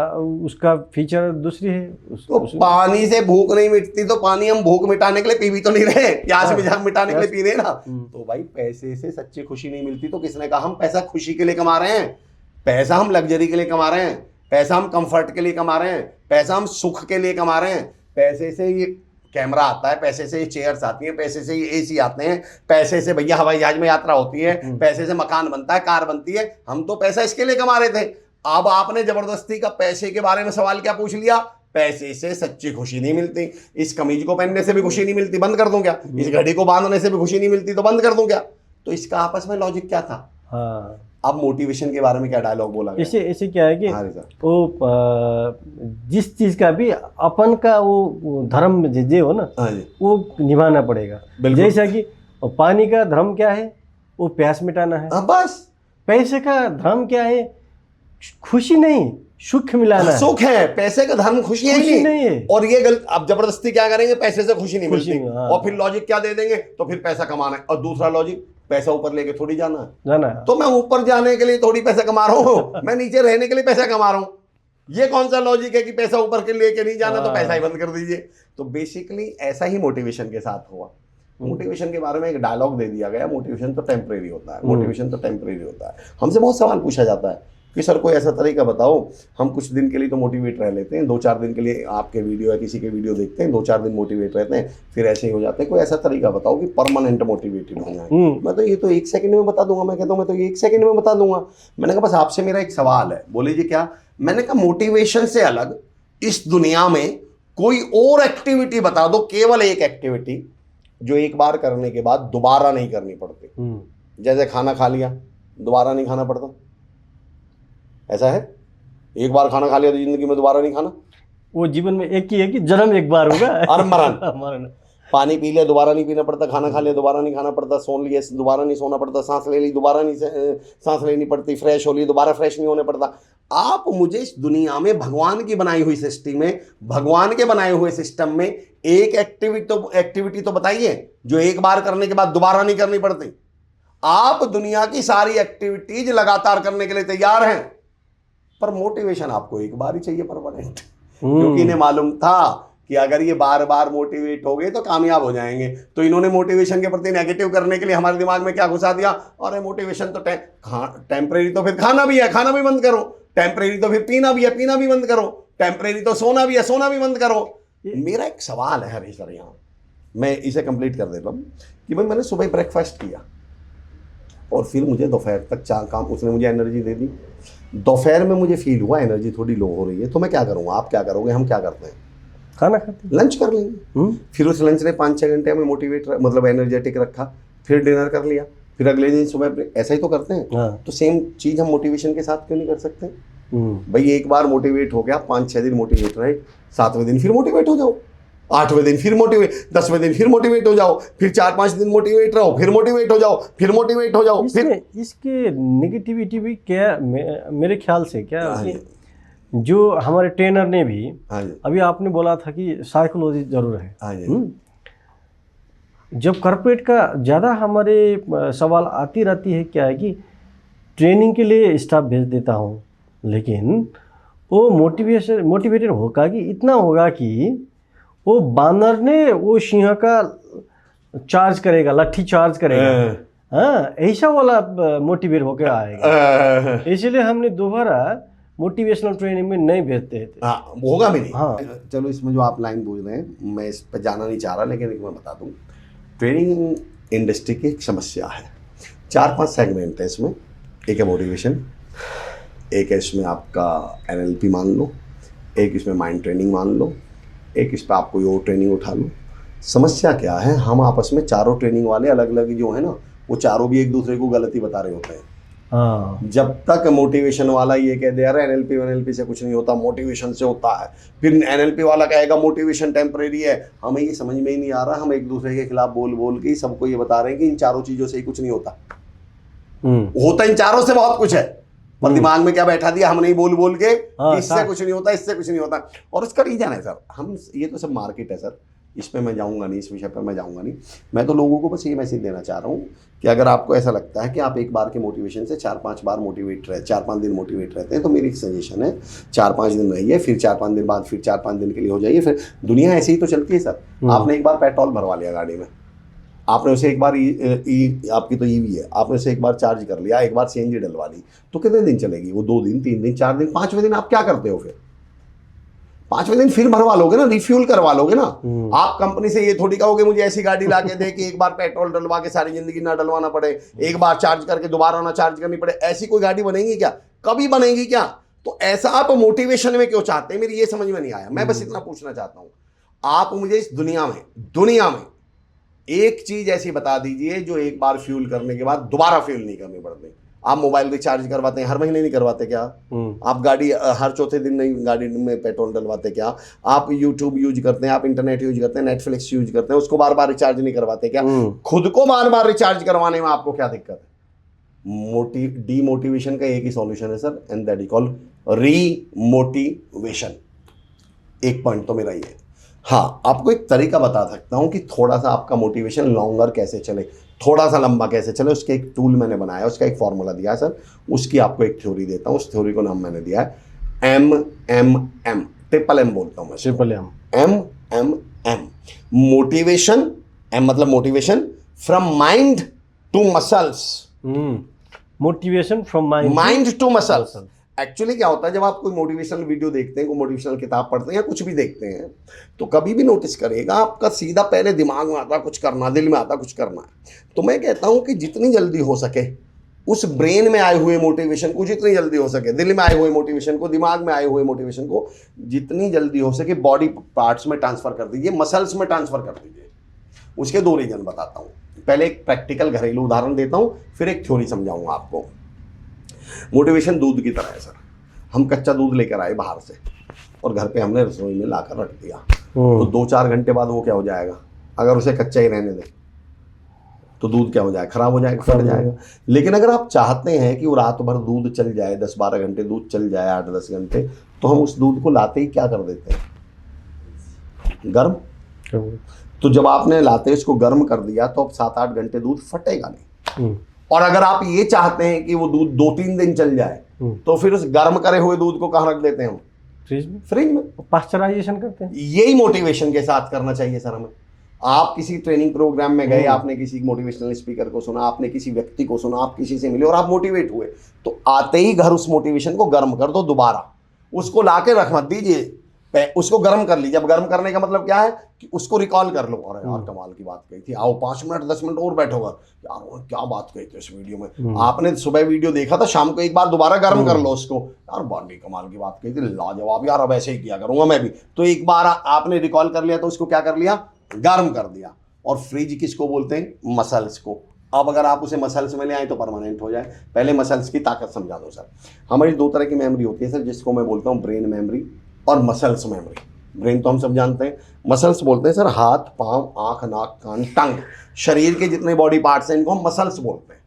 उसका फीचर दूसरी है। तो पानी से भूख नहीं मिटती तो पानी हम भूख मिटाने के लिए पी भी तो नहीं रहे, प्यास मिटाने के लिए पी रहे ना। तो भाई पैसे से सच्ची खुशी नहीं मिलती तो किसने कहा हम पैसा खुशी के लिए कमा रहे हैं? पैसा हम लग्जरी के लिए कमा रहे हैं, पैसा हम कंफर्ट के लिए कमा रहे हैं, पैसा हम सुख के लिए कमा रहे हैं। पैसे से ये कैमरा आता है, पैसे से ये चेयर्स आती हैं, पैसे से ये एसी आते हैं, पैसे से भैया हवाई जहाज में यात्रा होती है, पैसे से मकान बनता है, कार बनती है। हम तो पैसा इसके लिए कमा रहे थे। अब आपने जबरदस्ती का पैसे के बारे में सवाल क्या पूछ लिया? पैसे से सच्ची खुशी नहीं मिलती। इस कमीज को पहनने से भी खुशी नहीं मिलती, बंद कर दूं क्या? इस घड़ी को बांधने से भी खुशी नहीं मिलती तो बंद कर दूं क्या? तो इसका आपस में लॉजिक क्या था? हाँ। अब मोटिवेशन के बारे में क्या डायलॉग बोला गया? इसे क्या है कि वो जिस चीज का भी अपन का वो धर्म जे हो ना, वो निभाना पड़ेगा। जैसा कि पानी का धर्म क्या है? वो प्यास मिटाना है। बस। पैसे का धर्म क्या है? खुशी नहीं, सुख मिलाना। सुख है। पैसे का धर्म खुशी नहीं है। और ये गलत, अब जबरदस्ती क्या करेंगे? पैसे से खुशी नहीं मिलती। और फिर लॉजिक क्या दे देंगे? तो फिर पैसा कमाना है। और दूसरा लॉजिक, पैसा ऊपर लेके थोड़ी जाना है। तो मैं ऊपर जाने के लिए थोड़ी पैसा कमा रहा हूँ, मैं नीचे रहने के लिए पैसा कमा रहा हूँ। ये कौन सा लॉजिक है कि पैसा ऊपर के लेके नहीं जाना तो पैसा ही बंद कर दीजिए? तो बेसिकली ऐसा ही मोटिवेशन के साथ हुआ। मोटिवेशन के बारे में एक डायलॉग दे दिया गया, मोटिवेशन तो टेम्परेरी होता है, मोटिवेशन तो टेम्परेरी होता है। हमसे बहुत सवाल पूछा जाता है कि सर कोई ऐसा तरीका बताओ, हम कुछ दिन के लिए तो मोटिवेट रह लेते हैं, 2-4 दिन के लिए आपके वीडियो या किसी के वीडियो देखते हैं, 2-4 दिन मोटिवेट रहते हैं, फिर ऐसे ही हो जाते हैं। कोई ऐसा तरीका बताओ कि परमानेंट मोटिवेटेड हो जाए। मैं तो ये तो 1 सेकंड में बता दूंगा। मैं कहता हूँ मैं तो ये 1 सेकंड में बता दूंगा। मैंने कहा बस आपसे मेरा एक सवाल है। बोले जी क्या? मैंने कहा मोटिवेशन से अलग इस दुनिया में कोई और एक्टिविटी बता दो, केवल एक एक्टिविटी जो एक बार करने के बाद दोबारा नहीं करनी पड़ती। जैसे खाना खा लिया, दोबारा नहीं खाना पड़ता। ऐसा है? एक बार खाना खा लिया तो जिंदगी में दोबारा नहीं खाना। वो जीवन में एक ही है कि जन्म एक बार होगा और मरण। पानी पी लिया दोबारा नहीं पीना पड़ता, खाना खा लिया दोबारा नहीं खाना पड़ता, सो लिया दोबारा नहीं सोना पड़ता, सांस ले ली दोबारा नहीं सांस लेनी पड़ती, फ्रेश हो ली दोबारा फ्रेश नहीं होने पड़ता। आप मुझे इस दुनिया में भगवान की बनाई हुई सिस्टम में, भगवान के बनाए हुए सिस्टम में एक एक्टिविटी तो बताइए जो एक बार करने के बाद दोबारा नहीं करनी पड़ती। आप दुनिया की सारी एक्टिविटीज लगातार करने के लिए तैयार हैं, पर मोटिवेशन आपको एक बार ही चाहिए परमानेंट। क्योंकि इन्हें मालूम था कि अगर ये बार बार मोटिवेट हो गए तो कामयाब हो जाएंगे। तो इन्होंने मोटिवेशन के प्रति नेगेटिव करने के लिए हमारे दिमाग में क्या घुसा दिया? अरे मोटिवेशन तो टेम्परेरी, तो फिर खाना भी है, खाना भी बंद करो। टेम्परेरी तो फिर पीना भी है, पीना भी बंद करो। टेम्परेरी तो सोना भी है, सोना भी बंद करो। मेरा एक सवाल है हरीश सर, यहाँ मैं इसे कंप्लीट कर देता हूँ कि भाई मैंने सुबह ब्रेकफास्ट किया और फिर मुझे दोपहर तक काम, उसने मुझे एनर्जी दे दी। दोपहर में मुझे फील हुआ एनर्जी थोड़ी लो हो रही है, तो मैं क्या करूँगा? आप क्या करोगे? हम क्या करते हैं? खाना खाते हैं, लंच कर लेंगे। फिर उस लंच ने 5-6 घंटे हमें मोटिवेट मतलब एनर्जेटिक रखा। फिर डिनर कर लिया, फिर अगले दिन सुबह, ऐसा ही तो करते हैं। तो सेम चीज हम मोटिवेशन के साथ क्यों नहीं कर सकते? भाई एक बार मोटिवेट हो गया, 5-6 दिन मोटिवेट रहे, 7वें दिन फिर मोटिवेट हो जाओ, 8वें दिन फिर मोटिवेट, 10वें दिन फिर मोटिवेट हो जाओ, फिर 4-5 दिन मोटिवेट रहो, फिर मोटिवेट हो जाओ, फिर मोटिवेट हो जाओ। फिर इसके नेगेटिविटी भी क्या, मेरे ख्याल से क्या जो हमारे ट्रेनर ने भी, अभी आपने बोला था कि साइकोलॉजी जरूर है। जब कॉर्पोरेट का ज़्यादा हमारे सवाल आती रहती है, क्या है कि ट्रेनिंग के लिए स्टाफ भेज देता हूँ, लेकिन वो मोटिवेटेड होगा कि इतना होगा कि वो बानर ने वो सिंह का चार्ज करेगा, लाठी चार्ज करेगा। हाँ, ऐसा वाला मोटिवेट होकर आएगा। इसलिए हमने दोबारा मोटिवेशनल ट्रेनिंग में नहीं भेजते थे। हाँ, होगा भी नहीं। हाँ, चलो इसमें जो आप लाइन बोल रहे हैं मैं इस पर जाना नहीं चाह रहा, लेकिन एक मैं बता दूं, ट्रेनिंग इंडस्ट्री की एक समस्या है। 4-5 सेगमेंट है इसमें। एक है मोटिवेशन, एक है इसमें आपका NLP मान लो, एक इसमें माइंड ट्रेनिंग मान लो, एक इस पर आप कोई और ट्रेनिंग उठा लो। समस्या क्या है, हम आपस में चारों ट्रेनिंग वाले अलग अलग जो है ना, वो चारों भी एक दूसरे को गलती बता रहे होते हैं। हाँ, जब तक मोटिवेशन वाला ये कह दे रहा है NLP से कुछ नहीं होता, मोटिवेशन से होता है, फिर NLP वाला कहेगा मोटिवेशन टेम्परेरी है, हमें ये समझ में ही नहीं आ रहा। हम एक दूसरे के खिलाफ बोल बोल के सबको ये बता रहे हैं कि इन चारों चीजों से ही कुछ नहीं होता। होता इन चारों से बहुत कुछ है, पर दिमाग में क्या बैठा दिया हमने ही बोल बोल के, इससे कुछ नहीं होता, इससे कुछ नहीं होता। और उसका रीजन है सर, हम ये तो सब मार्केट है सर, इसमें मैं जाऊंगा नहीं, इस विषय पर मैं जाऊंगा नहीं। मैं तो लोगों को बस ये मैसेज देना चाह रहा हूँ कि अगर आपको ऐसा लगता है कि आप एक बार के मोटिवेशन से 4-5 बार मोटिवेट रहे, 4-5 दिन मोटिवेट रहते हैं, तो मेरी एक सजेशन है 4-5 दिन रहिए, फिर 4-5 दिन बाद फिर 4-5 दिन के लिए हो जाइए। फिर दुनिया ऐसे ही तो चलती है सर। आपने एक बार पेट्रोल भरवा लिया गाड़ी में, आपने उसे एक बार आपकी तो ईवी है, आपने उसे एक बार चार्ज कर लिया, एक बार CNG डलवा ली, तो कितने दिन चलेगी वो? 2 दिन, 3 दिन, 4 दिन, 5वें दिन आप क्या करते हो? फिर 5वें दिन फिर भरवा लोगे ना, रिफ्यूल करवा लोगे ना। आप कंपनी से ये थोड़ी कहोगे मुझे ऐसी गाड़ी ला के दे कि एक बार पेट्रोल डलवा के सारी जिंदगी ना डलवाना पड़े, एक बार चार्ज करके दोबारा ना चार्ज करनी पड़े। ऐसी कोई गाड़ी बनेगी क्या? कभी बनेगी क्या? तो ऐसा आप मोटिवेशन में क्यों चाहते हैं, मेरी ये समझ में नहीं आया। मैं बस इतना पूछना चाहता हूं, आप मुझे इस दुनिया में एक चीज ऐसी बता दीजिए जो एक बार फ्यूल करने के बाद दोबारा फ्यूल नहीं करनी पड़ती। आप मोबाइल रिचार्ज करवाते हैं, हर महीने नहीं करवाते क्या? आप गाड़ी हर चौथे दिन नहीं गाड़ी में पेट्रोल डलवाते क्या? आप YouTube यूज करते हैं, आप इंटरनेट यूज करते हैं, नेटफ्लिक्स यूज करते हैं, उसको बार बार रिचार्ज नहीं करवाते क्या? खुद को बार बार रिचार्ज करवाने में आपको क्या दिक्कत है? डीमोटिवेशन का एक ही सॉल्यूशन है sir, and that is called remotivation. एक पॉइंट तो मेरा ये है। हाँ, आपको एक तरीका बता सकता हूं कि थोड़ा सा आपका मोटिवेशन लॉन्गर कैसे चले, थोड़ा सा लंबा कैसे चले। उसके एक टूल मैंने बनाया, उसका एक फॉर्मूला दिया है सर, उसकी आपको एक थ्योरी देता हूं। उस थ्योरी को नाम मैंने दिया है MMM, ट्रिपल M बोलता हूं मैं, ट्रिपल MMM। मोटिवेशन, M मतलब motivation, from mind to muscles. Motivation from mind to muscles. Actually क्या होता है, जब आप कोई मोटिवेशनल वीडियो देखते हैं, कोई मोटिवेशनल किताब पढ़ते हैं या कुछ भी देखते हैं, तो कभी भी नोटिस करिएगा आपका सीधा पहले दिमाग में आता कुछ करना, दिल में आता कुछ करना है। तो मैं कहता हूं कि जितनी जल्दी हो सके उस ब्रेन में आए हुए मोटिवेशन को, जितनी जल्दी हो सके दिल में आए हुए मोटिवेशन को, दिमाग में आए हुए मोटिवेशन को जितनी जल्दी हो सके बॉडी पार्ट्स में ट्रांसफर कर दीजिए, मसल्स में ट्रांसफर कर दीजिए। उसके 2 रीजन बताता हूँ। पहले एक प्रैक्टिकल घरेलू उदाहरण देता हूँ, फिर एक थ्योरी समझाऊंगा आपको। मोटिवेशन दूध की तरह है सर। हम कच्चा दूध लेकर आए बाहर से और घर पे हमने रसोई में लाकर रख दिया, तो 2-4 घंटे बाद वो क्या हो जाएगा? अगर उसे कच्चा ही रहने दें तो दूध क्या हो जाएगा? खराब हो जाएगा, फट जाएगा। लेकिन अगर आप चाहते हैं कि वो रात भर दूध चल जाए, 10-12 घंटे दूध चल जाए, 8-10 घंटे, तो हम उस दूध को लाते ही क्या कर देते हैं? गर्म। तो जब आपने लाते इसको गर्म कर दिया तो अब 7-8 घंटे दूध फटेगा नहीं। और अगर आप ये चाहते हैं कि वो दूध 2-3 दिन चल जाए, तो फिर उस गर्म करे हुए दूध को कहाँ रख देते हैं हम? फ्रिज में पास्चराइजेशन करते हैं। यही मोटिवेशन के साथ करना चाहिए सर हमें। आप किसी ट्रेनिंग प्रोग्राम में गए, आपने किसी मोटिवेशनल स्पीकर को सुना, आपने किसी व्यक्ति को सुना, आप किसी से मिले और आप मोटिवेट हुए, तो आते ही घर उस मोटिवेशन को गर्म कर दो, दोबारा उसको लाके रख मत दीजिए, उसको गर्म कर लीजिए। अब गर्म करने का मतलब क्या है कि उसको रिकॉल कर लो, अरे यार कमाल की बात कही थी, आओ 5 मिनट 10 मिनट और बैठोगा, यार वो क्या बात कही थी इस वीडियो में, आपने सुबह वीडियो देखा था, शाम को एक बार दोबारा गर्म कर लो उसको, यार बड़ी कमाल की बात कही थी, लाजवाब यार, अब ऐसे ही किया करूंगा मैं भी। तो एक बार आपने रिकॉल कर लिया तो उसको क्या कर लिया? गर्म कर दिया। और फ्रिज किसको बोलते हैं? मसल्स को। अब अगर आप उसे मसल्स में ले आए तो परमानेंट हो जाए। पहले मसल्स की ताकत समझा दो सर। हमारी 2 तरह की मेमोरी होती है सर, जिसको मैं बोलता हूँ ब्रेन मेमोरी और मसल्स मेमोरी। ब्रेन तो हम सब जानते हैं, मसल्स बोलते हैं सर हाथ, पांव, आंख, नाक, कान, टंग, शरीर के जितने बॉडी पार्ट्स हैं इनको हम मसल्स बोलते हैं।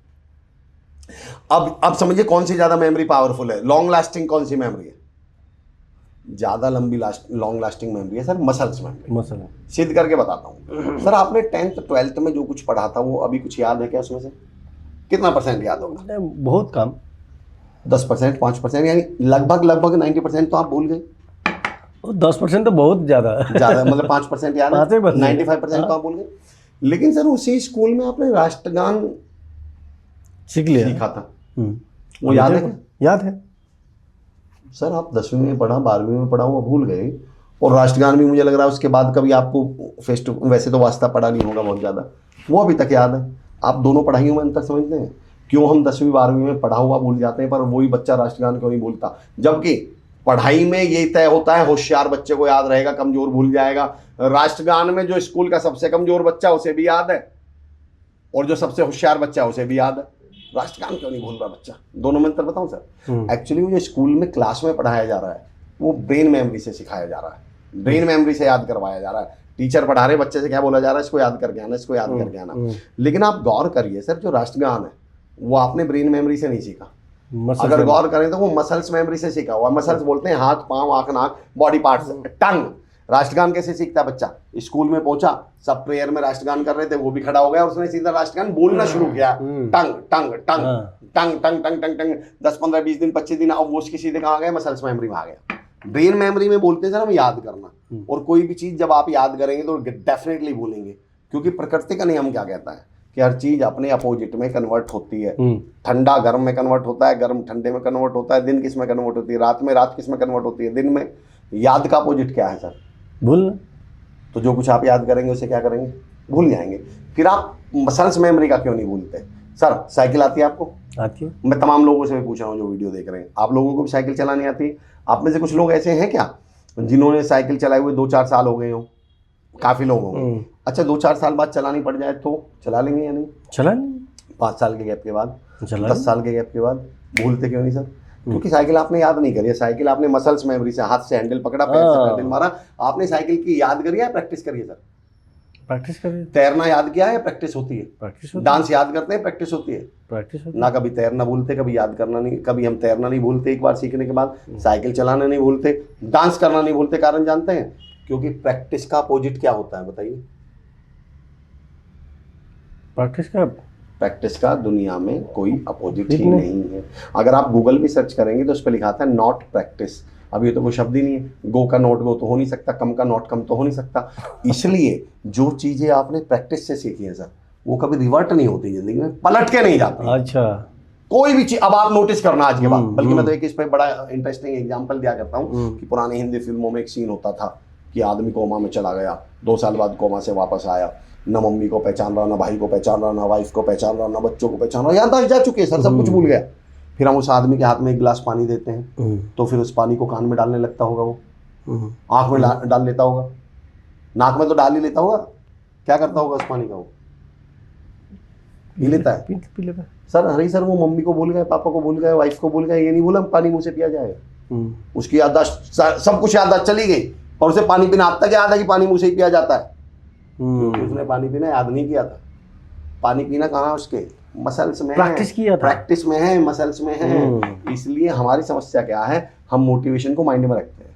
अब समझिए कौन सी ज्यादा मेमोरी पावरफुल है, लॉन्ग लास्टिंग कौन सी मेमोरी है? ज्यादा लंबी लॉन्ग लास्टिंग मेमोरी है सर मसल्स मेमोरी। मसल सिद्ध करके बताता हूँ सर। आपने 10th 12th में जो कुछ पढ़ा था वो अभी कुछ याद है क्या? उसमें से कितना % याद होगा? बहुत कम। 10%, 5%, यानी लगभग 90% तो आप भूल गए। 10% तो बहुत ज़्यादा मतलब 5% याद है, 95% तो आप भूल गए। लेकिन सर उसी स्कूल में आपने राष्ट्रगान सीखा था, वो याद है क्या? याद है सर। आप 10वीं में पढ़ा, 12वीं में पढ़ा, वो भूल गए। और राष्ट्रगान भी मुझे लग रहा है उसके बाद कभी आपको फेस टू, वैसे तो वास्ता पढ़ा नहीं होगा बहुत ज़्यादा, वो अभी तक याद है। आप दोनों पढ़ाइयों में अंतर समझते हैं? क्यों हम 10वीं 12वीं में पढ़ा हुआ भूल जाते हैं, पर वही बच्चा राष्ट्रगान क्यों नहीं भूलता? जबकि पढ़ाई में ये तय होता है, होशियार बच्चे को याद रहेगा, कमजोर भूल जाएगा। राष्ट्रगान में जो स्कूल का सबसे कमजोर बच्चा उसे भी याद है, और जो सबसे होशियार बच्चा है उसे भी याद है। राष्ट्रगान क्यों नहीं भूल रहा बच्चा? दोनों में अंतर बताऊं सर? एक्चुअली वो जो स्कूल में क्लास में पढ़ाया जा रहा है वो ब्रेन मेमोरी से सिखाया जा रहा है, ब्रेन मेमोरी से याद करवाया जा रहा है। टीचर पढ़ा रहे, बच्चे से क्या बोला जा रहा है, इसको याद करके आना, इसको याद करके आना। लेकिन आप गौर करिए सर, जो राष्ट्रगान है वो आपने ब्रेन मेमोरी से नहीं सीखा। अगर गौर करें तो वो मसल्स मेमोरी से सीखा हुआ। मसल्स बोलते हैं हाथ, पांव, आंख, नाक, बॉडी पार्ट्स, टंग। राष्ट्रगान कैसे सीखता है बच्चा? स्कूल में पहुंचा, सब प्रेयर में राष्ट्रगान कर रहे थे, वो भी खड़ा हो गया और उसने सीधा राष्ट्रगान बोलना शुरू किया। टंग टंग टंग टंग टंग टंग टंग टंग 10 15 20 दिन 25 दिन, अब वो उसके सीधे कहाँ गया? मसल्स मेमोरी में आ गया। ब्रेन मेमोरी में बोलते हैं सर हम याद करना, और कोई भी चीज जब आप याद करेंगे तो डेफिनेटली भूलेंगे, क्योंकि प्रकृति का नियम क्या कहता है कि हर चीज अपने अपोजिट में कन्वर्ट होती है। ठंडा गर्म में कन्वर्ट होता है, गर्म ठंडे में कन्वर्ट होता है, दिन किस में कन्वर्ट होती है, रात में, रात किस में कन्वर्ट होती है, दिन में। याद का अपोजिट क्या है सर? भूलना। तो जो कुछ आप याद करेंगे उसे क्या करेंगे? भूल जाएंगे। फिर आप मसल्स मेमोरी का क्यों नहीं भूलते? सर साइकिल आती है आपको? आती है। मैं तमाम लोगों से भी पूछ रहा हूँ जो वीडियो देख रहे हैं, आप लोगों को भी साइकिल चलानी आती है? आप में से कुछ लोग ऐसे हैं क्या जिन्होंने साइकिल चलाए हुए 2-4 साल हो गए हो? काफी लोग होंगे। अच्छा, 2-4 साल बाद चलानी पड़ जाए तो चला लेंगे या नहीं? चला लेंगे। 5 साल के गैप के बाद, 10 साल के गैप के बाद। भूलते क्यों नहीं सर? क्योंकि साइकिल आपने याद नहीं करी है। साइकिल आपने मसल्स मेमोरी से, हाथ से हैंडल पकड़ा, पैर से हैंडल मारा, आपने साइकिल की याद करी है, प्रैक्टिस करी है सर? प्रैक्टिस करी। तैरना याद किया है, प्रैक्टिस होती है। प्रैक्टिस। डांस याद करते हैं, प्रैक्टिस होती है। प्रैक्टिस होती है ना। कभी तैरना भूलते, कभी याद करना नहीं, कभी हम तैरना नहीं भूलते एक बार सीखने के बाद, साइकिल चलाना नहीं भूलते, डांस करना नहीं भूलते। कारण जानते हैं? क्योंकि प्रैक्टिस का अपोजिट क्या होता है बताइए? प्रैक्टिस का दुनिया में कोई अपोजिट ही नहीं है। अगर आप गूगल भी सर्च करेंगे तो उस पर लिखा था नॉट प्रैक्टिस। अब ये तो कोई शब्द ही नहीं है। गो का नॉट गो तो हो नहीं सकता, कम का नॉट कम तो हो नहीं सकता। इसलिए जो चीजें आपने प्रैक्टिस से सीखी है सर, वो कभी रिवर्ट नहीं होती जिंदगी में, पलट के नहीं जाती। अच्छा, कोई भी चीज अब आप नोटिस करना आज के बाद। बल्कि मैं तो एक इस पे बड़ा इंटरेस्टिंग एग्जांपल दिया करता हूँ कि पुरानी हिंदी फिल्मों में एक सीन होता था कि आदमी कोमा में चला गया, 2 साल बाद कोमा से वापस आया, न मम्मी को पहचान रहा, न भाई को पहचान रहा, न वाइफ को पहचान रहा, न बच्चों को पहचान रहा, याददाश्त जा चुकी है सर, सब कुछ भूल गया। फिर हम उस आदमी के हाथ में एक गिलास पानी देते हैं तो फिर उस पानी को कान में डालने लगता होगा, वो आंख में डाल लेता होगा, नाक में तो डाल ही लेता होगा। क्या करता होगा उस पानी का? वो पी लेता है। पी लेता है सर। अरे सर वो मम्मी को भूल गए, पापा को भूल गए, वाइफ को भूल गए, ये नहीं बोला पानी मुंह से पिया जाए। उसकी याददाश्त, सब कुछ याददाश्त चली गई, और उसे पानी पीना अब तक याद है कि पानी मुंह से ही पिया जाता है, क्योंकि उसने पानी पीना याद नहीं किया था। पानी पीना कहाँ उसके मसल्स में, प्रैक्टिस किया था, प्रैक्टिस में है, मसल्स में है। इसलिए हमारी समस्या क्या है, हम मोटिवेशन को माइंड में रखते हैं।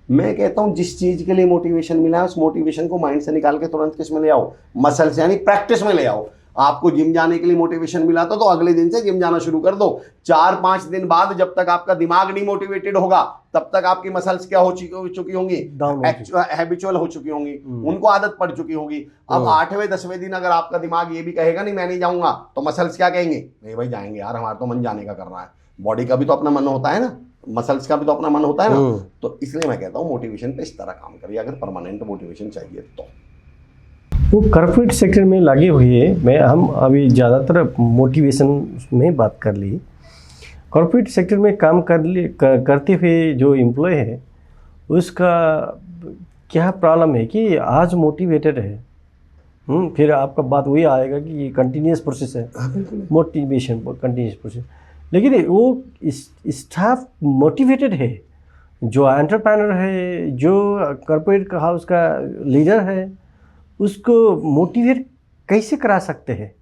मैं कहता हूँ जिस चीज के लिए मोटिवेशन मिला है उस मोटिवेशन को माइंड से निकाल के तुरंत किस में ले आओ? मसल्स यानी प्रैक्टिस में ले आओ। आपको जिम जाने के लिए मोटिवेशन मिला था तो अगले दिन से जिम जाना शुरू कर दो। 4-5 दिन बाद जब तक आपका दिमाग डिमोटिवेटेड होगा तब तक आपकी मसल्स क्या हो चुकी होंगी? हैबिचुअल हो चुकी होंगी, उनको आदत पड़ चुकी होगी। अब 8वें 10वें दिन अगर आपका दिमाग ये भी कहेगा नहीं मैं नहीं जाऊंगा, तो मसल्स क्या कहेंगे? नहीं भाई जाएंगे यार, हमारा तो मन जाने का करना है। बॉडी का भी तो अपना मन होता है ना, मसल्स का भी तो अपना मन होता है ना। तो इसलिए मैं कहता हूँ मोटिवेशन पे इस तरह काम करिए, अगर परमानेंट मोटिवेशन चाहिए तो। वो कॉर्पोरेट सेक्टर में लगे हुए हैं। हम अभी ज़्यादातर मोटिवेशन में बात कर ली। कॉर्पोरेट सेक्टर में काम करते हुए जो एम्प्लॉय है उसका क्या प्रॉब्लम है कि आज मोटिवेटेड है, फिर आपका बात वही आएगा कि ये कंटिन्यूस प्रोसेस है, मोटिवेशन कंटिन्यूस प्रोसेस। लेकिन वो स्टाफ मोटिवेटेड है, जो एंटरप्रेन्योर है, जो कॉर्पोरेट हाउस का लीडर है, उसको मोटिवेट कैसे करा सकते हैं?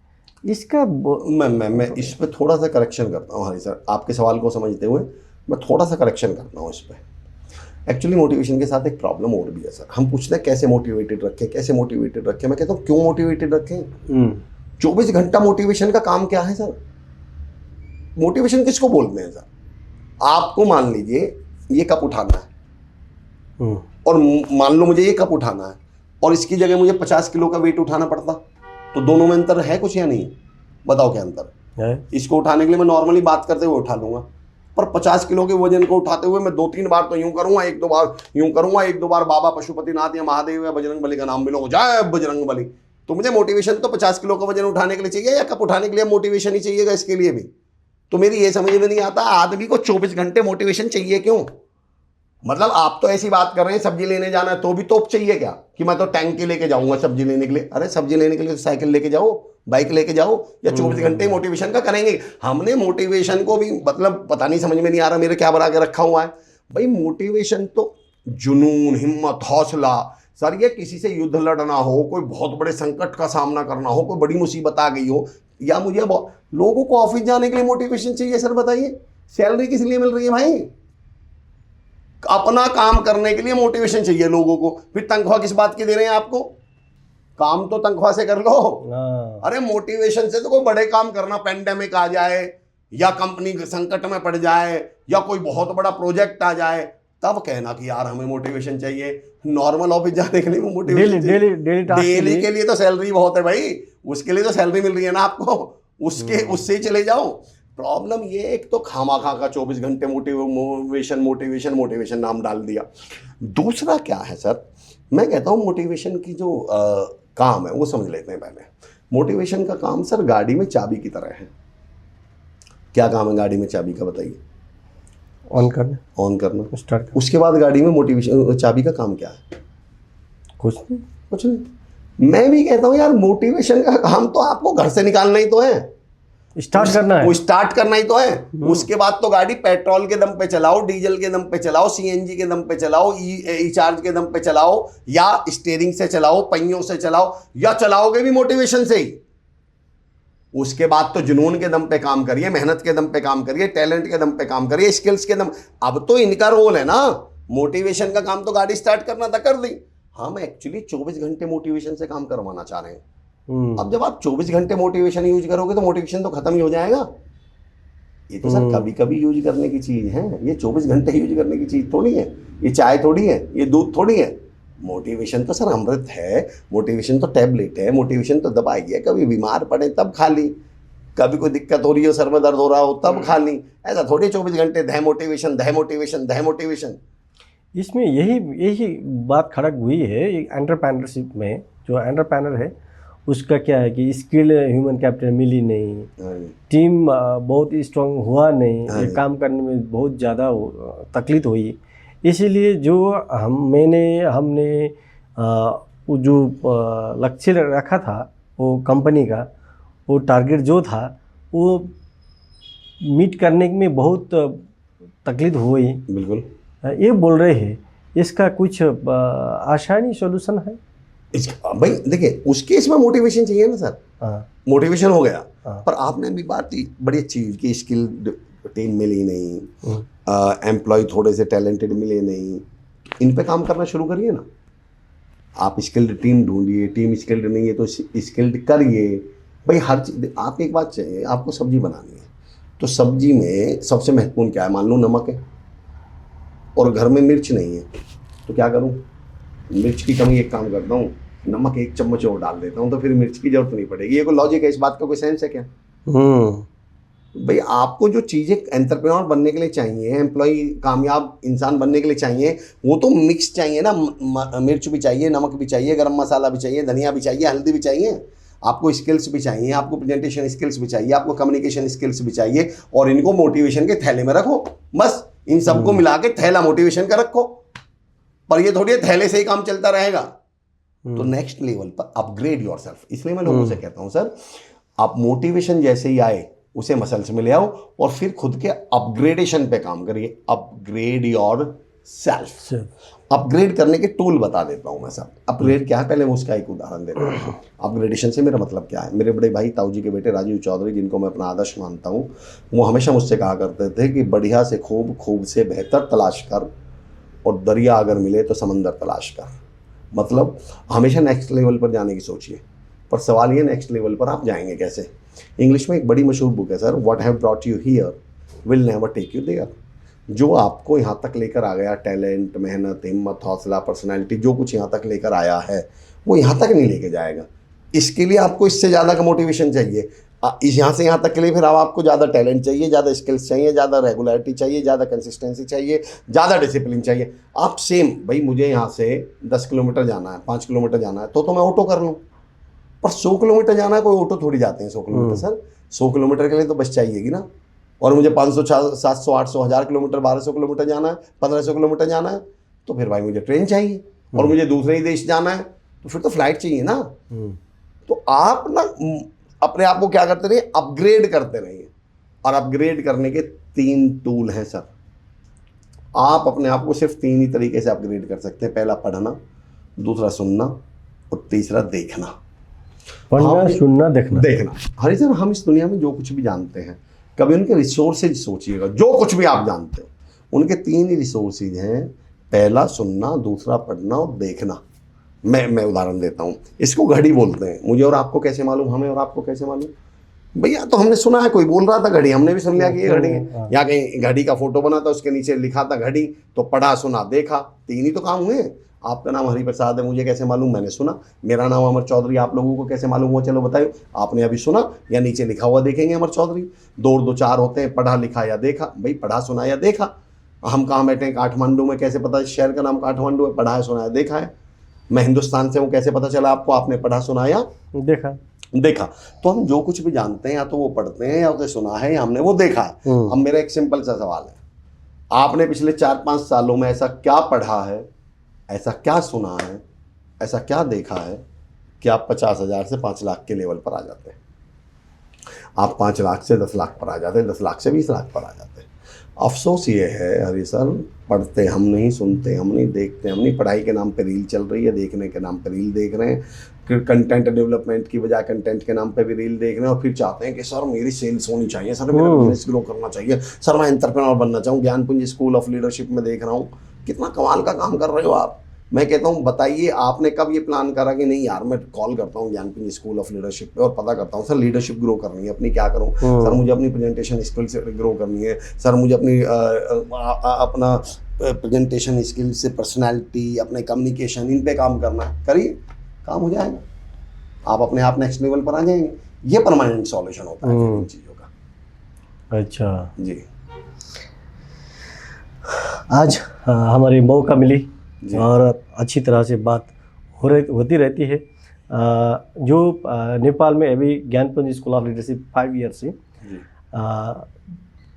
इसका मैं इस पे थोड़ा सा करेक्शन करता हूँ हरी सर, आपके सवाल को समझते हुए मैं थोड़ा सा करेक्शन करता हूँ इस पे। एक्चुअली मोटिवेशन के साथ एक प्रॉब्लम और भी है सर। हम पूछते हैं कैसे मोटिवेटेड रखें, कैसे मोटिवेटेड रखें। मैं कहता हूँ क्यों मोटिवेटेड रखें? 24 घंटा मोटिवेशन का काम क्या है सर? मोटिवेशन किसको बोलते हैं सर? आपको मान लीजिए ये कप उठाना है और मान लो मुझे ये कप उठाना है और इसकी जगह मुझे 50 किलो का वेट उठाना पड़ता, तो दोनों में अंतर है कुछ या नहीं? बताओ क्या अंतर है? इसको उठाने के लिए मैं नॉर्मली बात करते हुए उठा लूंगा, पर 50 किलो के वजन को उठाते हुए मैं 2-3 बार तो यूं करूंगा, 1-2 बार यूं करूंगा, 1-2 बार बाबा पशुपतिनाथ या महादेव या बजरंग बली का नाम भी लो, जय बजरंग बली। तो मुझे मोटिवेशन तो 50 किलो का वजन उठाने के लिए चाहिए या कप उठाने के लिए मोटिवेशन ही चाहिएगा इसके लिए भी? तो मेरी ये समझ में नहीं आता आदमी को 24 घंटे मोटिवेशन चाहिए क्यों? मतलब आप तो ऐसी बात कर रहे हैं सब्जी लेने जाना है तो भी तोप चाहिए क्या कि मैं तो टैंक के लेके जाऊंगा सब्जी लेने के लिए? अरे सब्जी लेने के लिए तो साइकिल लेके जाओ, बाइक लेके जाओ, या 24 घंटे मोटिवेशन का करेंगे? हमने मोटिवेशन को भी मतलब पता नहीं, समझ में नहीं आ रहा मेरे क्या बना के रखा हुआ है भाई। मोटिवेशन तो जुनून, हिम्मत, हौसला सर, ये किसी से युद्ध लड़ना हो, कोई बहुत बड़े संकट का सामना करना हो, कोई बड़ी मुसीबत आ गई हो, या मुझे लोगों को ऑफिस जाने के लिए मोटिवेशन चाहिए सर, बताइए सैलरी किस लिए मिल रही है भाई? अपना काम करने के लिए मोटिवेशन चाहिए लोगों को, फिर तनख्वाह किस बात की दे रहे हैं आपको? काम तो तनख्वाह से कर लो। अरे मोटिवेशन से तो कोई बड़े काम करना, पेंडेमिक आ जाए या कंपनी संकट में पड़ जाए या कोई बहुत बड़ा प्रोजेक्ट आ जाए, तब कहना कि यार हमें मोटिवेशन चाहिए। नॉर्मल ऑफिस जाने के लिए मोटिवेशन डेली के लिए तो सैलरी बहुत है भाई, उसके लिए तो सैलरी मिल रही है ना आपको, उससे ही चले जाओ। प्रॉब्लम ये, एक तो खामाखा का 24 घंटे मोटिवेशन मोटिवेशन मोटिवेशन नाम डाल दिया। दूसरा क्या है सर, मैं कहता हूँ मोटिवेशन की जो काम है वो समझ लेते हैं पहले। मोटिवेशन का काम सर गाड़ी में चाबी की तरह है। क्या काम है गाड़ी में चाबी का, बताइए? ऑन करना, स्टार्ट करना। उसके बाद गाड़ी में मोटिवेशन चाबी का काम क्या है? कुछ नहीं। मैं भी कहता हूँ यार मोटिवेशन का काम तो आपको घर से निकालना ही तो है, स्टार्ट करना है, वो स्टार्ट करना ही तो है। उसके बाद तो गाड़ी पेट्रोल के दम पे चलाओ, डीजल के दम पे चलाओ, सीएनजी के दम पे चलाओ, ई चार्ज के दम पे चलाओ, या स्टीयरिंग से चलाओ, पहियों से चलाओ, या चलाओगे भी मोटिवेशन से ही। उसके बाद तो जुनून के दम पे काम करिए, मेहनत के दम पे काम करिए, टैलेंट के दम पे काम करिए, स्किल्स के दम। अब तो इनका रोल है ना, मोटिवेशन का काम तो गाड़ी स्टार्ट करना था, कर दी। हम एक्चुअली 24 घंटे मोटिवेशन से काम करवाना चाह रहे हैं। अब जब आप 24 घंटे मोटिवेशन यूज करोगे तो मोटिवेशन तो खत्म ही हो जाएगा। ये तो सर कभी कभी यूज करने की चीज है, ये 24 घंटे यूज करने की चीज थोड़ी है, ये चाय थोड़ी है, ये दूध थोड़ी है। मोटिवेशन तो सर अमृत है, मोटिवेशन तो टैबलेट है, मोटिवेशन तो दवाई है। कभी बीमार पड़े तब खा ली, कभी कोई दिक्कत हो रही हो, सर में दर्द हो रहा हो तब खा ली। ऐसा थोड़ी 24 घंटे दह मोटिवेशन दह मोटिवेशन दह मोटिवेशन। इसमें यही बात खड़क हुई है एंटरप्रेन्योरशिप में। जो एंटरप्रेन्योर है उसका क्या है कि स्किल ह्यूमन कैपिटल मिली नहीं, टीम बहुत स्ट्रांग हुआ नहीं, ये काम करने में बहुत ज़्यादा तकलीफ हुई। इसीलिए जो हमने जो लक्ष्य रखा था वो कंपनी का, वो टारगेट जो था वो मीट करने में बहुत तकलीफ हुई। बिल्कुल ये बोल रहे हैं, इसका कुछ आसानी सॉल्यूशन है? भाई देखिए उस केस में मोटिवेशन चाहिए ना सर। मोटिवेशन हो गया, पर आपने भी बात की बड़ी अच्छी कि स्किल टीम मिली नहीं, एम्प्लॉय थोड़े से टैलेंटेड मिले नहीं, इन पे काम करना शुरू करिए ना। आप स्किल्ड टीम ढूंढिए, टीम स्किल्ड नहीं है तो स्किल्ड करिए भाई। हर चीज आप, एक बात चाहिए आपको, सब्जी बनानी है तो सब्जी में सबसे महत्वपूर्ण क्या है? मान लो नमक है और घर में मिर्च नहीं है तो क्या करूं? मिर्च की कमी, एक काम करता हूँ नमक 1 चम्मच और डाल देता हूँ तो फिर मिर्च की जरूरत नहीं पड़ेगी। ये कोई लॉजिक है? इस बात का कोई सेंस है क्या? भाई आपको जो चीज़ें एंटरप्रेन्योर बनने के लिए चाहिए, एम्प्लॉय कामयाब इंसान बनने के लिए चाहिए, वो तो मिक्स चाहिए ना। मिर्च भी चाहिए, नमक भी चाहिए, गरम मसाला भी चाहिए, धनिया भी चाहिए, हल्दी भी चाहिए, आपको स्किल्स भी चाहिए, आपको प्रेजेंटेशन स्किल्स भी चाहिए, आपको कम्युनिकेशन स्किल्स भी चाहिए। और इनको मोटिवेशन के थैले में रखो, बस इन सबको मिला के थैला मोटिवेशन का रखो। पर ये थोड़ी थैले से ही काम चलता रहेगा। तो नेक्स्ट लेवल पर अपग्रेड योरसेल्फ। इसलिए मैं लोगों से कहता हूं सर, आप मोटिवेशन जैसे ही आए उसे मसल्स में ले आओ और फिर खुद के अपग्रेडेशन पे काम करिए। Upgrade your self. अपग्रेड करने के टूल बता देता हूं मैं सर। अपग्रेड क्या है, पहले मैं उसका एक उदाहरण देता हूं। अपग्रेडेशन से मेरा मतलब क्या है? मेरे बड़े भाई ताऊ जी के बेटे राजीव चौधरी, जिनको मैं अपना आदर्श मानता हूं, वो हमेशा मुझसे कहा करते थे कि बढ़िया से खूब, खूब से बेहतर तलाश कर, और दरिया अगर मिले तो समंदर तलाश कर। मतलब हमेशा नेक्स्ट लेवल पर जाने की सोचिए। पर सवाल ये, नेक्स्ट लेवल पर आप जाएंगे कैसे? इंग्लिश में एक बड़ी मशहूर बुक है sir, what have brought you here will never take you there. जो आपको यहाँ तक लेकर आ गया, टैलेंट, मेहनत, हिम्मत, हौसला, पर्सनैलिटी, जो कुछ यहाँ तक लेकर आया है वो यहाँ तक नहीं लेके जाएगा। इसके लिए आपको इससे ज़्यादा का मोटिवेशन चाहिए। इस यहाँ से यहाँ तक के लिए फिर अब आपको ज़्यादा टैलेंट चाहिए, ज़्यादा स्किल्स चाहिए, ज़्यादा रेगुलरिटी चाहिए, ज़्यादा कंसिस्टेंसी चाहिए, ज़्यादा डिसिप्लिन चाहिए। आप सेम, भाई मुझे यहाँ से 10 किलोमीटर जाना है, 5 किलोमीटर जाना है तो मैं ऑटो कर लूँ, पर 100 किलोमीटर जाना है, कोई ऑटो थोड़ी जाते हैं 100 किलोमीटर सर। 100 किलोमीटर के लिए तो बस चाहिएगी ना। और मुझे 500, 700, 800, 1000 किलोमीटर, 1200 किलोमीटर जाना है, 1500 किलोमीटर जाना है, तो फिर भाई मुझे ट्रेन चाहिए। और मुझे दूसरे ही देश जाना है तो फिर तो फ्लाइट चाहिए ना। तो आप ना अपने आप को क्या करते रहिए, अपग्रेड करते रहिए। और अपग्रेड करने के 3 टूल हैं सर। आप अपने आप को सिर्फ 3 ही तरीके से अपग्रेड कर सकते हैं। पहला पढ़ना, दूसरा सुनना और तीसरा देखना। पढ़ना, सुनना, देखना। हरी सर, हम इस दुनिया में जो कुछ भी जानते हैं, कभी उनके रिसोर्सेज सोचिएगा। जो कुछ भी आप जानते हो उनके 3 ही रिसोर्सेज हैं, पहला सुनना, दूसरा पढ़ना और देखना। मैं उदाहरण देता हूँ, इसको घड़ी बोलते हैं। मुझे और आपको कैसे मालूम, हमें और आपको कैसे मालूम? भैया तो हमने सुना है, कोई बोल रहा था घड़ी, हमने भी सुन लिया कि ये घड़ी है। या कहीं घड़ी का फोटो बना था, उसके नीचे लिखा था घड़ी, तो पढ़ा, सुना, देखा, 3 ही तो काम हुए। आपका नाम हरिप्रसाद है, मुझे कैसे मालूम, मैंने सुना। मेरा नाम अमर चौधरी, आप लोगों को कैसे मालूम हुआ, चलो बताइए। आपने अभी सुना या नीचे लिखा हुआ देखेंगे अमर चौधरी। 2 और 2 4 होते हैं, पढ़ा, लिखा या देखा। भाई पढ़ा, सुना या देखा। हम कहाँ बैठे हैं, काठमांडू में, कैसे पता शहर का नाम काठमांडू है? पढ़ा है, सुना है, देखा है। मैं हिंदुस्तान से हूँ, कैसे पता चला आपको? आपने पढ़ा, सुना या देखा। तो हम जो कुछ भी जानते हैं, या तो वो पढ़ते हैं, या उसे सुना है, या हमने वो देखा है। अब मेरा एक सिंपल सा सवाल है, आपने पिछले 4-5 सालों में ऐसा क्या पढ़ा है, ऐसा क्या सुना है, ऐसा क्या देखा है कि आप 50,000 से 5 लाख के लेवल पर आ जाते हैं? आप 5 लाख से 10 लाख पर आ जाते हैं, 10 लाख से 20 लाख पर आ जाते हैं। अफसोस ये है हरी सर, पढ़ते हम नहीं, सुनते हम नहीं, देखते हम नहीं। पढ़ाई के नाम पे रील चल रही है, देखने के नाम पे रील देख रहे हैं। कंटेंट डेवलपमेंट की बजाय कंटेंट के नाम पे भी रील देख रहे हैं। और फिर चाहते हैं कि सर मेरी सेल्स होनी चाहिए, सर मेरा बिजनेस ग्रो करना चाहिए, सर मैं एंटरप्रेन्योर बनना चाहूँ। ज्ञानपुंज स्कूल ऑफ लीडरशिप में देख रहा हूँ, कितना कमाल का काम कर रहे हो आप। मैं कहता हूँ बताइए, आपने कब ये प्लान करा कि नहीं यार मैं कॉल करता हूँ ज्ञानपुंज स्कूल ऑफ लीडरशिप पे और पता करता हूँ, सर लीडरशिप ग्रो करनी है अपनी, क्या करूँ सर? मुझे अपनी प्रेजेंटेशन स्किल से ग्रो करनी है सर, मुझे अपनी अपना प्रेजेंटेशन स्किल से, पर्सनैलिटी, अपने कम्युनिकेशन, इन पे काम करना है। करिए, काम हो जाएगा, आप अपने आप नेक्स्ट लेवल पर आ जाएंगे। ये परमानेंट सॉल्यूशन होता है इन चीज़ों का। अच्छा जी, आज हमारी मौका मिली और अच्छी तरह से बात होती रहती है। जो नेपाल में अभी ज्ञानपुंज स्कूल ऑफ लीडरशिप 5 ईयर से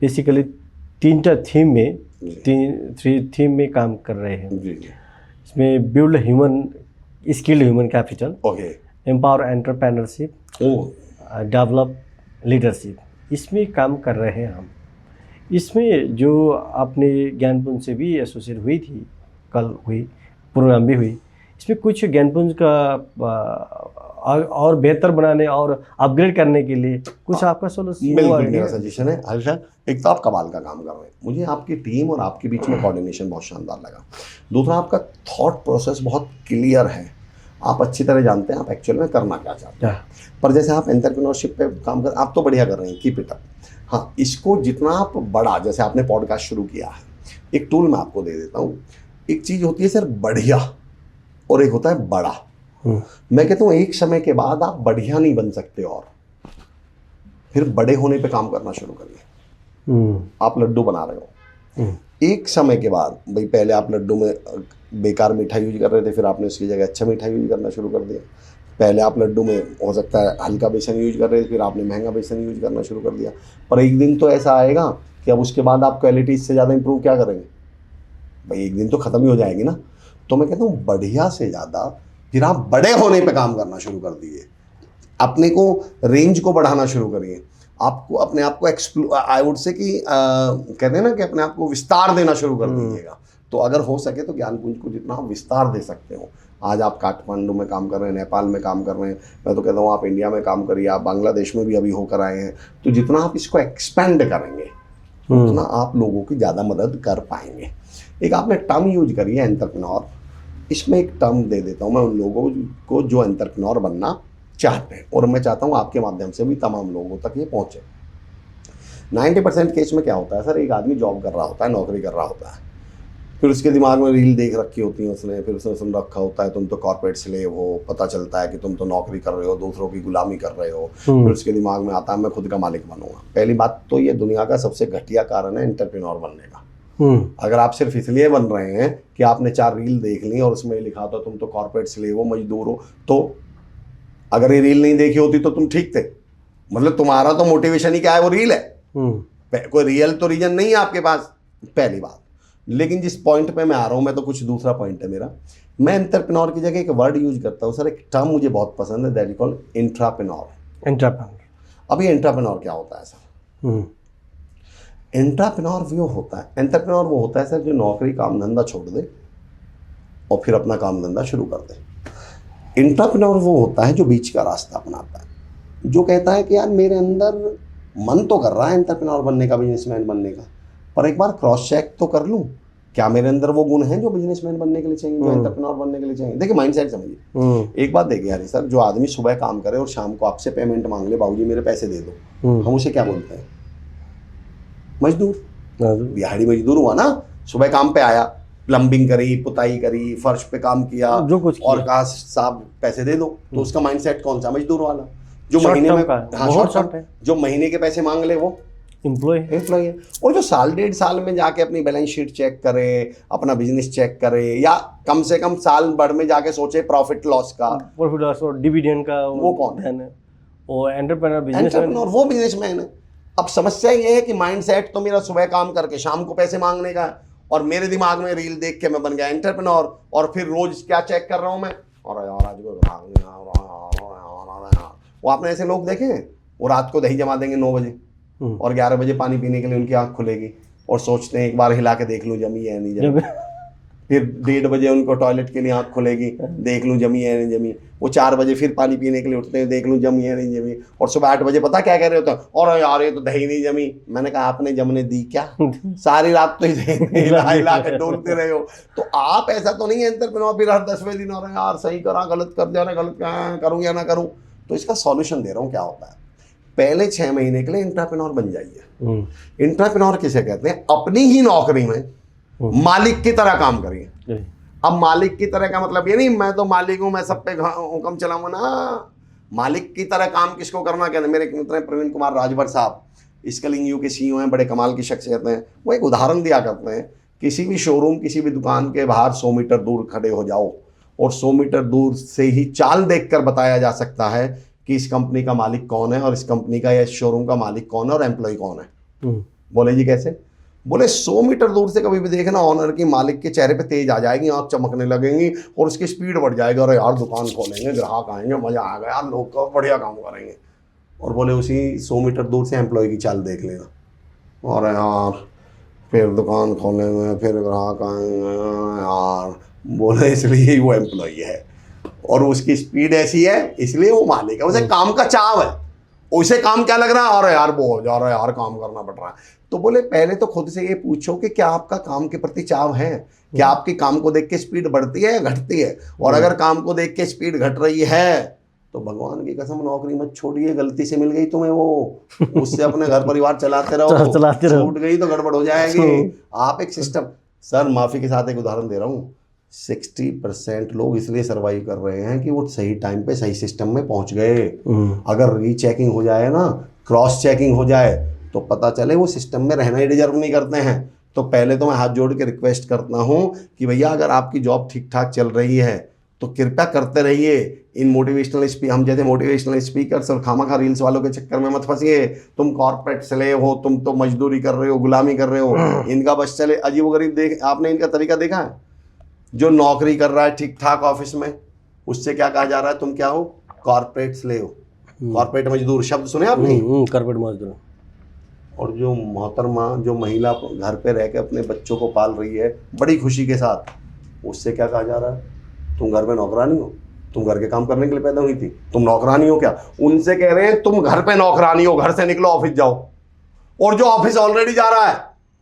बेसिकली 3 थीम में काम कर रहे हैं। इसमें build human skilled human capital, empower entrepreneurship, develop leadership, इसमें काम कर रहे हैं हम। इसमें जो आपने ज्ञानपुंज से भी एसोसिएट हुई थी, कल हुई प्रोग्राम भी हुई, इसमें कुछ ज्ञानपुंज का और बेहतर बनाने और अपग्रेड करने के लिए कुछ आपका सोल्यूशन? बिल्कुल मेरा सजेशन है हर्षा, एक तो आप कमाल का काम कर रहे हैं, मुझे आपकी टीम और आपके बीच में कोऑर्डिनेशन बहुत शानदार लगा। दूसरा, आपका थॉट प्रोसेस बहुत क्लियर है, आप अच्छी तरह जानते हैं आप एक्चुअल में करना क्या चाहते हैं। पर जैसे आप एंटरप्रेन्योरशिप पे काम कर, आप तो बढ़िया कर रहे हैं, कीप इट अप। हाँ, इसको जितना आप बड़ा, जैसे आपने पॉडकास्ट शुरू किया है, एक टूल मैं आपको दे देता हूँ। एक चीज़ होती है सर बढ़िया, और एक होता है बड़ा। मैं कहता हूँ एक समय के बाद आप बढ़िया नहीं बन सकते, और फिर बड़े होने पे काम करना शुरू करिए। आप लड्डू बना रहे हो, एक समय के बाद, भाई पहले आप लड्डू में बेकार मीठा यूज कर रहे थे, फिर आपने उसकी जगह अच्छा मीठा यूज करना शुरू कर दिया। पहले आप लड्डू में हो सकता है हल्का बेसन यूज कर रहे थे, फिर आपने महंगा बेसन यूज करना शुरू कर दिया। पर एक दिन तो ऐसा आएगा कि अब उसके बाद आप क्वालिटी इससे ज़्यादा इंप्रूव क्या करेंगे भाई, एक दिन तो ख़त्म ही हो जाएगी ना। तो मैं कहता हूँ बढ़िया से ज़्यादा फिर आप बड़े होने पे काम करना शुरू कर दीजिए, अपने को रेंज को बढ़ाना शुरू करिए, आपको अपने आप को आई वुड से कि कहते हैं ना कि अपने आप को विस्तार देना शुरू कर दीजिएगा। तो अगर हो सके तो ज्ञानपुंज को जितना आप विस्तार दे सकते हो, आज आप काठमांडू में काम कर रहे हैं, नेपाल में काम कर रहे हैं, मैं तो कहता हूँ आप इंडिया में काम करिए, आप बांग्लादेश में भी अभी होकर आए हैं। तो जितना आप इसको एक्सपेंड करेंगे उतना आप लोगों की ज़्यादा मदद कर पाएंगे। एक आपने टर्म यूज करी है एंटरप्रेन्योर, इसमें एक टर्म दे देता हूँ मैं उन लोगों को जो एंटरप्रेन्योर बनना चाहते हैं, और मैं चाहता हूँ आपके माध्यम से भी तमाम लोगों तक ये पहुँचे। 90% केस में क्या होता है सर, एक आदमी जॉब कर रहा होता है, नौकरी कर रहा होता है, फिर उसके दिमाग में रील देख रखी होती है उसने, फिर उसने सुन रखा होता है तुम तो कॉर्पोरेट स्लेव हो, पता चलता है कि तुम तो नौकरी कर रहे हो, दूसरों की गुलामी कर रहे हो, फिर उसके दिमाग में आता है मैं खुद का मालिक बनूंगा। पहली बात तो ये दुनिया का सबसे घटिया कारण है एंटरप्रेन्योर बनने का। अगर आप सिर्फ इसलिए बन रहे हैं कि आपने 4 रील देख ली और उसमें लिखा था तुम तो कॉर्पोरेट स्लेव हो, मजदूर हो, तो अगर ये रील नहीं देखी होती तो तुम ठीक थे। मतलब तुम्हारा तो मोटिवेशन ही क्या है, वो रील है, कोई रियल तो रीजन नहीं है आपके पास, पहली बात। लेकिन जिस पॉइंट पे मैं आ रहा हूं, मैं तो कुछ दूसरा पॉइंट है मेरा, मैं एंटरप्रेन्योर की जगह एक वर्ड यूज करता हूं सर, एक टर्म मुझे बहुत पसंद है, दैट इज कॉल्ड इंट्राप्रेन्योर। अब ये एंटरप्रेन्योर क्या होता है सर? एंटरप्रेन्योर वो होता है, एंटरप्रेन्योर वो होता है सर जो नौकरी काम धंधा छोड़ दे और फिर अपना काम धंधा शुरू कर दे। एंटरप्रेन्योर वो होता है जो बीच का रास्ता अपनाता है, जो कहता है कि यार मेरे अंदर मन तो कर रहा है एंटरप्रेन्योर बनने का, बिजनेसमैन बनने का, पर एक बार क्रॉस चेक तो कर लूं क्या मेरे अंदर वो गुण हैं जो बिजनेसमैन बनने के लिए चाहिए, जो एंटरप्रेन्योर बनने के लिए चाहिए। देखिए माइंडसेट समझिए। एक बात देखिए हरी सर, जो आदमी सुबह काम करे और शाम को आपसे पेमेंट मांग ले, बाबूजी मेरे पैसे दे दो, हम उसे क्या बोलते हैं? मजदूर, दिहाड़ी मजदूर हुआ ना। सुबह काम पे आया, प्लम्बिंग करी, पुताई करी, फर्श पे काम किया, जो कुछ और कहा साहब पैसे दे दो, तो उसका माइंडसेट कौन सा? मजदूर वाला, जो महीने में, हाँ, जो महीने के पैसे मांग ले वो एम्प्लॉय है। और जो साल 1.5 साल में जाके अपनी बैलेंस शीट चेक करे, अपना बिजनेस चेक करे, या कम से कम साल भर में जाके सोचे प्रॉफिट लॉस और डिविडेंड का, वो कौन है? वो एंटरप्रेन्योर, वो बिजनेसमैन है। अब समस्या ये है कि माइंडसेट तो मेरा सुबह काम करके शाम को पैसे मांगने का है, और मेरे दिमाग में रील देख के मैं बन गया एंटरप्रेन्योर, और फिर रोज क्या चेक कर रहा हूँ मैं, और यार आज वो आपने ऐसे लोग देखे हैं, वो रात को दही जमा देंगे 9 बजे और 11 बजे पानी पीने के लिए उनकी आंख खुलेगी और सोचते हैं एक बार हिला के देख लूं जमी है नहीं जमी। फिर 1:30 बजे उनको टॉयलेट के लिए आंख खुलेगी, देख लूं जमी है नहीं जमी। वो 4 बजे फिर पानी पीने के लिए उठते हैं, देख लूं जमी है नहीं जमी। और सुबह 8 बजे पता क्या कह रहे होते हैं, और यार ये तो दही नहीं जमी। मैंने कहा आपने जमने दी क्या? सारी रात तो हिला के डोलते रहे हो। तो आप ऐसा तो नहीं है एंटरप्रेन्योर फिर हर 10वें दिन और यार सही करा, गलत कर दिया, गलत करूँ या ना करूँ। तो इसका सॉल्यूशन दे रहा हूँ। क्या होता है, पहले 6 महीने के लिए एंटरप्रेन्योर बन जाइए। एंटरप्रेन्योर किसे कहते हैं? अपनी ही नौकरी में मालिक की तरह काम करिए। अब मालिक की तरह का मतलब ये नहीं मैं तो मालिक हूं, मैं सब पे हुक्म चलाऊंगा ना। मालिक की तरह काम किसको करना कहते हैं? मेरे एक मित्र हैं प्रवीण कुमार राजभर साहब, स्किलिंग यू के सीईओ हैं, बड़े कमाल की शख्सियत हैं। वो एक उदाहरण दिया करते हैं, किसी भी शोरूम, किसी भी दुकान के बाहर 100 मीटर दूर खड़े हो जाओ और 100 मीटर दूर से ही चाल देखकर बताया जा सकता है कि इस कंपनी का मालिक कौन है और इस कंपनी का या शोरूम का मालिक कौन है और एम्प्लॉय कौन है। बोले जी कैसे? बोले 100 मीटर दूर से कभी भी देखना, ऑनर की, मालिक के चेहरे पे तेज आ जाएगी, आंख चमकने लगेंगी और उसकी स्पीड बढ़ जाएगी। अरे यार दुकान खोलेंगे, ग्राहक आएंगे, मजा आ गया यार, लोग का बढ़िया काम करेंगे। और बोले उसी 100 मीटर दूर से एम्प्लॉय की चाल देख लेना, और यार फिर दुकान खोलेंगे, फिर ग्राहक आएंगे यार। बोले इसलिए वो एम्प्लॉय है और उसकी स्पीड ऐसी है इसलिए वो मालिक है। उसे काम का चाव है, उसे काम क्या लग रहा है, और यार बहुत जा रहा है यार, काम करना पड़ रहा है। तो बोले पहले तो खुद से ये पूछो कि क्या आपका काम के प्रति चाव है? क्या आपकी काम को देख के स्पीड बढ़ती है या घटती है? और अगर काम को देख के स्पीड घट रही है तो भगवान की कसम नौकरी मत छोड़िए। गलती से मिल गई तुम्हें वो, उससे अपने घर परिवार चलाते रहो, छूट गई तो गड़बड़ हो जाएगी। आप एक सिस्टम, सर माफी के साथ एक उदाहरण दे रहा हूँ, 60% लोग इसलिए सर्वाइव कर रहे हैं कि वो सही टाइम पे सही सिस्टम में पहुंच गए। अगर रीचेकिंग हो जाए ना, क्रॉस चेकिंग हो जाए, तो पता चले वो सिस्टम में रहना ही डिजर्व नहीं करते हैं। तो पहले तो मैं हाथ जोड़ के रिक्वेस्ट करता हूं कि भैया अगर आपकी जॉब ठीक ठाक चल रही है तो कृपया करते रहिए। इन मोटिवेशनल हम जैसे मोटिवेशनल स्पीकर्स और खामाखा रील्स वालों के चक्कर में मत फंसिए। तुम कॉर्पोरेट स्लेव हो, तुम तो मजदूरी कर रहे हो, गुलामी कर रहे हो। इनका बस चले अजीबोगरीब देख, आपने इनका तरीका देखा है? जो नौकरी कर रहा है ठीक ठाक ऑफिस में, उससे क्या कहा जा रहा है? तुम क्या हो? कॉर्पोरेट स्लेव, कॉर्पोरेट मजदूर। शब्द सुने आपने? कॉर्पोरेट मजदूर। और जो मोहतरमा, जो महिला घर पे रह के अपने बच्चों को पाल रही है बड़ी खुशी के साथ, उससे क्या कहा जा रहा है? तुम घर पे नौकरानी हो, तुम घर के काम करने के लिए पैदा हुई थी, तुम नौकरानी हो क्या? उनसे कह रहे हैं तुम घर पे नौकरानी हो, घर से निकलो, ऑफिस जाओ। और जो ऑफिस ऑलरेडी जा रहा है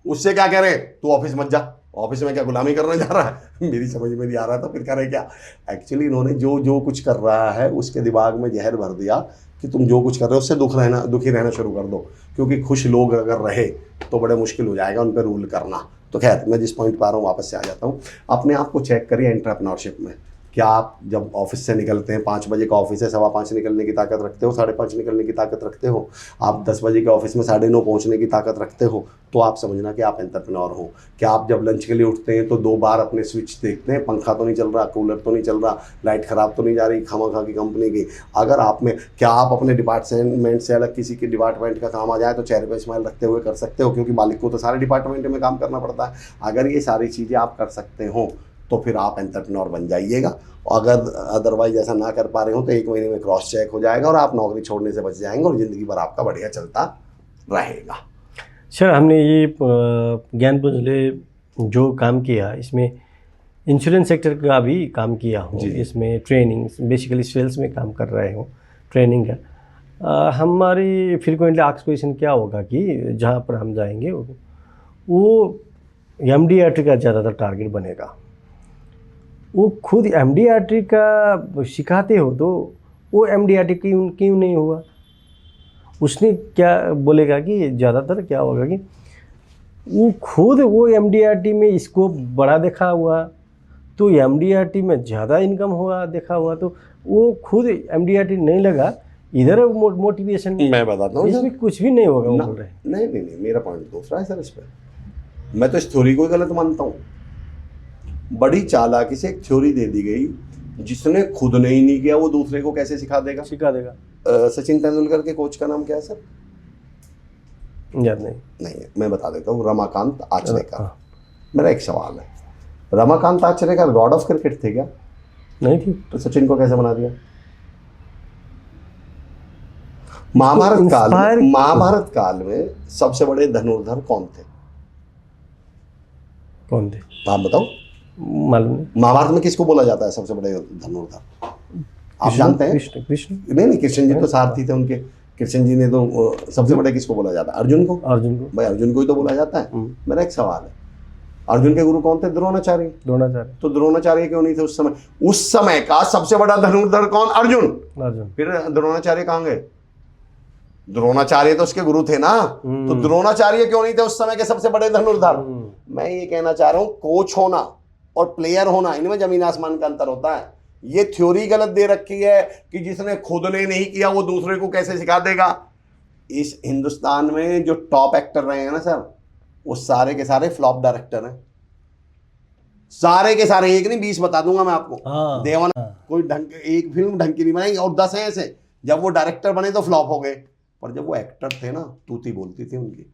उससे क्या कह रहे हैं? तू ऑफिस मत जा, ऑफिस में क्या गुलामी करने जा रहा है? मेरी समझ में नहीं आ रहा था, फिर करे क्या? एक्चुअली इन्होंने जो कुछ कर रहा है उसके दिमाग में जहर भर दिया कि तुम जो कुछ कर रहे हो उससे दुखी रहना शुरू कर दो, क्योंकि खुश लोग अगर रहे तो बड़े मुश्किल हो जाएगा उन पर रूल करना। तो खैर मैं जिस पॉइंट पर आ रहा हूँ वापस से आ जाता हूँ। अपने आप को चेक करिए एंटरप्रेन्योरशिप में। क्या आप जब ऑफिस से निकलते हैं, 5 बजे का ऑफिस है, 5:15 निकलने की ताकत रखते हो, 5:30 निकलने की ताकत रखते हो, आप 10 बजे के ऑफिस में 9:30 पहुंचने की ताकत रखते हो, तो आप समझना कि आप एंटरप्रेन्योर हो। क्या आप जब लंच के लिए उठते हैं तो 2 बार अपने स्विच देखते हैं, पंखा तो नहीं चल रहा, कूलर तो नहीं चल रहा, लाइट खराब तो नहीं जा रही खामखा की कंपनी की। अगर आप में, क्या आप अपने डिपार्टमेंट से अलग किसी के डिपार्टमेंट का काम आ जाए तो चेहरे पर स्माइल रखते हुए कर सकते हो, क्योंकि मालिक को तो सारे डिपार्टमेंट में काम करना पड़ता है। अगर ये सारी चीज़ें आप कर सकते हो तो फिर आप एंटरप्रेन्योर बन जाइएगा। अगर अदरवाइज ऐसा ना कर पा रहे हो तो 1 महीने में क्रॉस चेक हो जाएगा और आप नौकरी छोड़ने से बच जाएंगे और ज़िंदगी भर आपका बढ़िया चलता रहेगा। सर, हमने ये ज्ञानपुंज ने जो काम किया, इसमें इंश्योरेंस सेक्टर का भी काम किया हूँ। इसमें ट्रेनिंग, बेसिकली सेल्स में काम कर रहे हो, ट्रेनिंग का। हमारी फ्रीक्वेंटली आस्क्ड क्वेश्चन क्या होगा कि जहाँ पर हम जाएंगे वो एमडीआरटी का ज़्यादातर टारगेट बनेगा। वो खुद एमडीआरटी का सिखाते हो तो वो एमडीआरटी क्यों नहीं हुआ? उसने क्या बोलेगा कि ज़्यादातर क्या होगा कि वो खुद वो एमडीआरटी में स्कोप बड़ा देखा हुआ, तो एमडीआरटी में ज़्यादा इनकम हुआ देखा हुआ, तो वो खुद एमडीआरटी नहीं लगा, इधर मोटिवेशन। मैं बताता हूँ इसमें कुछ भी नहीं होगा, वो बोल रहे हैं। नहीं, मेरा पॉइंट दूसरा है सर। इस पर मैं तो इस थ्योरी को गलत मानता हूँ। बड़ी चालाकी से एक थ्योरी दे दी गई, जिसने खुद ने ही नहीं किया वो दूसरे को कैसे सिखा देगा। सचिन तेंदुलकर के कोच का नाम क्या है सर? याद नहीं है, मैं बता देता हूँ, रमाकांत आचरेकर। मेरा एक सवाल है, Ramakant Achrekar God of cricket थे क्या? नहीं थी। तो सचिन को कैसे बना दिया? महाभारत काल में सबसे बड़े धनुर्धर कौन थे? आप बताओ। मालूम नहीं। महाभारत में किसको बोला जाता है सबसे बड़े धनुर्धर? आप जानते हैं? कृष्ण। नहीं, कृष्ण जी तो सारथी थे उनके। कृष्ण जी ने तो सबसे बड़े किसको बोला जाता है? अर्जुन को। भाई अर्जुन को ही तो बोला जाता है। मेरा एक सवाल है, अर्जुन के गुरु कौन थे? द्रोणाचार्य। तो द्रोणाचार्य क्यों नहीं थे उस समय? उस समय का सबसे बड़ा धनुर्धर कौन? अर्जुन। फिर द्रोणाचार्य कहाँ गए? द्रोणाचार्य तो उसके गुरु थे ना, तो द्रोणाचार्य क्यों नहीं थे उस समय के सबसे बड़े धनुर्धर? मैं ये कहना चाह रहा हूं, कोच होना और प्लेयर होना, इनमें जमीन आसमान का अंतर होता है। ये थ्योरी गलत दे रखी है कि जिसने खुद ने नहीं किया वो दूसरे को कैसे सिखा देगा। इस हिंदुस्तान में जो टॉप एक्टर रहे हैं ना सर, वो सारे के सारे फ्लॉप डायरेक्टर हैं। सारे के सारे, एक नहीं 20 बता दूंगा मैं आपको। देवाना कोई एक फिल्म ढंग की नहीं बनाई, और 10 हैं ऐसे, जब वो डायरेक्टर बने तो फ्लॉप हो गए। पर जब वो एक्टर थे ना, तूती बोलती थी उनकी।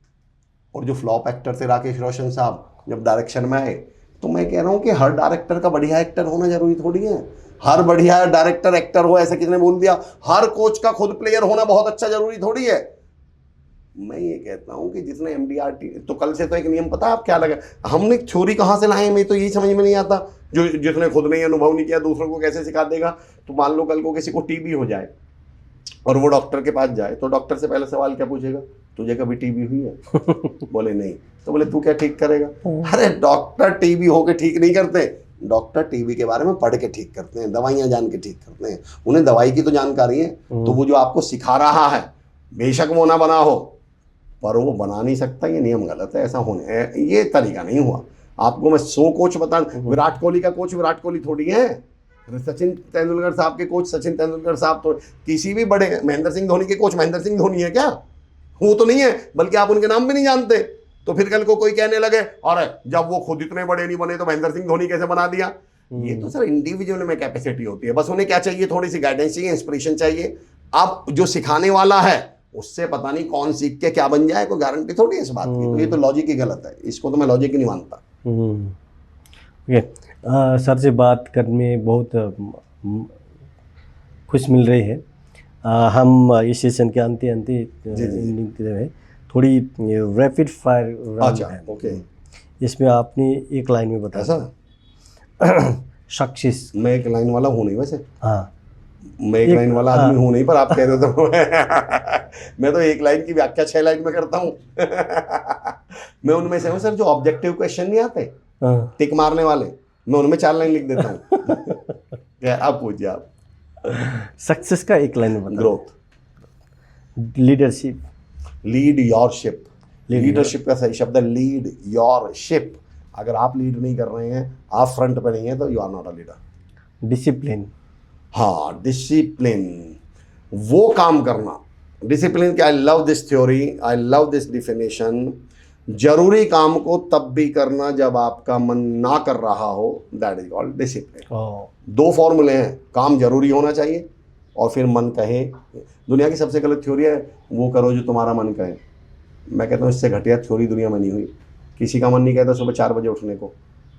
और जो फ्लॉप एक्टर थे राकेश रोशन साहब, जब डायरेक्शन में आए, तो मैं कह रहा हूँ कि हर डायरेक्टर का बढ़िया एक्टर होना जरूरी थोड़ी है। हर बढ़िया डायरेक्टर एक्टर हो ऐसा किसने बोल दिया? हर कोच का खुद प्लेयर होना बहुत अच्छा जरूरी थोड़ी है। मैं ये कहता हूँ कि जिसने एमडीआरटी, तो कल से तो एक नियम पता आप क्या लगा, हमने थ्योरी कहाँ से लाए? मैं तो यही समझ में नहीं आता। जो जिसने खुद ने अनुभव नहीं किया दूसरों को कैसे सिखा देगा? तो मान लो कल को किसी को टीबी हो जाए और वो डॉक्टर के पास जाए, तो डॉक्टर से पहले सवाल क्या पूछेगा? तुझे कभी टीबी हुई है? बोले नहीं। तो बोले तू क्या ठीक करेगा? अरे डॉक्टर टीबी होके ठीक नहीं करते, डॉक्टर टीबी के बारे में पढ़ के ठीक करते हैं, दवाइयां जान के ठीक करते हैं। उन्हें दवाई की तो जानकारी है। तो वो जो आपको सिखा रहा है, बेशक वो ना बना हो, पर वो बना नहीं सकता। ये नियम गलत है, ऐसा होने ये तरीका नहीं हुआ। आपको मैं 100 कोच बता, विराट कोहली का कोच विराट कोहली थोड़ी है। सचिन तेंदुलकर साहब के कोच सचिन तेंदुलकर साहब तो, किसी भी बड़े, महेंद्र सिंह धोनी के कोच महेंद्र सिंह धोनी है क्या? वो तो नहीं है, बल्कि आप उनके नाम भी नहीं जानते। तो फिर कल को कोई कहने लगे, और जब वो खुद इतने बड़े नहीं बने तो महेंद्र सिंह धोनी कैसे बना दिया? ये तो सर इंडिविजुअल में कैपेसिटी होती है। बस उन्हें क्या चाहिए? थोड़ी सी गाइडेंस चाहिए, इंस्पिरेशन चाहिए। अब जो सिखाने वाला है उससे पता नहीं कौन सीख के क्या बन जाए, कोई गारंटी थोड़ी है इस बात की। तो ये तो लॉजिक ही गलत है, इसको तो मैं लॉजिक ही नहीं मानता। सर से बात करने में बहुत खुश मिल रही है। हम इस सेशन के अंत थोड़ी रैपिड फायर राउंड है। ओके। इसमें आपने एक लाइन में बताया सक्सेस। मैं एक लाइन वाला हूँ नहीं वैसे। हाँ, मैं एक लाइन वाला आदमी हूँ नहीं, पर आप कह रहे तो मैं तो एक लाइन की व्याख्या 6 लाइन में करता हूँ। मैं उनमें से हूँ सर, जो ऑब्जेक्टिव क्वेश्चन नहीं आते टिक मारने वाले, मैं उनमें 4 लाइन लिख देता हूँ। आप पूछिए। आप सक्सेस का एक लाइन में बताओ। Growth. Leadership, lead your ship. Leadership का सही शब्द है लीड योर शिप। अगर आप लीड नहीं कर रहे हैं, आप फ्रंट पे नहीं है, तो you are not a leader. Discipline, हाँ डिसिप्लिन, वो काम करना। डिसिप्लिन क्या, I love this theory, I love this definition. जरूरी काम को तब भी करना जब आपका मन ना कर रहा हो, दैट इज कॉल्ड डिसिप्लिन। दो फॉर्मूले हैं, काम जरूरी होना चाहिए और फिर मन कहे। दुनिया की सबसे गलत थ्योरी है वो करो जो तुम्हारा मन कहे। मैं कहता हूँ इससे घटिया थ्योरी दुनिया में नहीं हुई। किसी का मन नहीं कहता सुबह 4 बजे उठने को,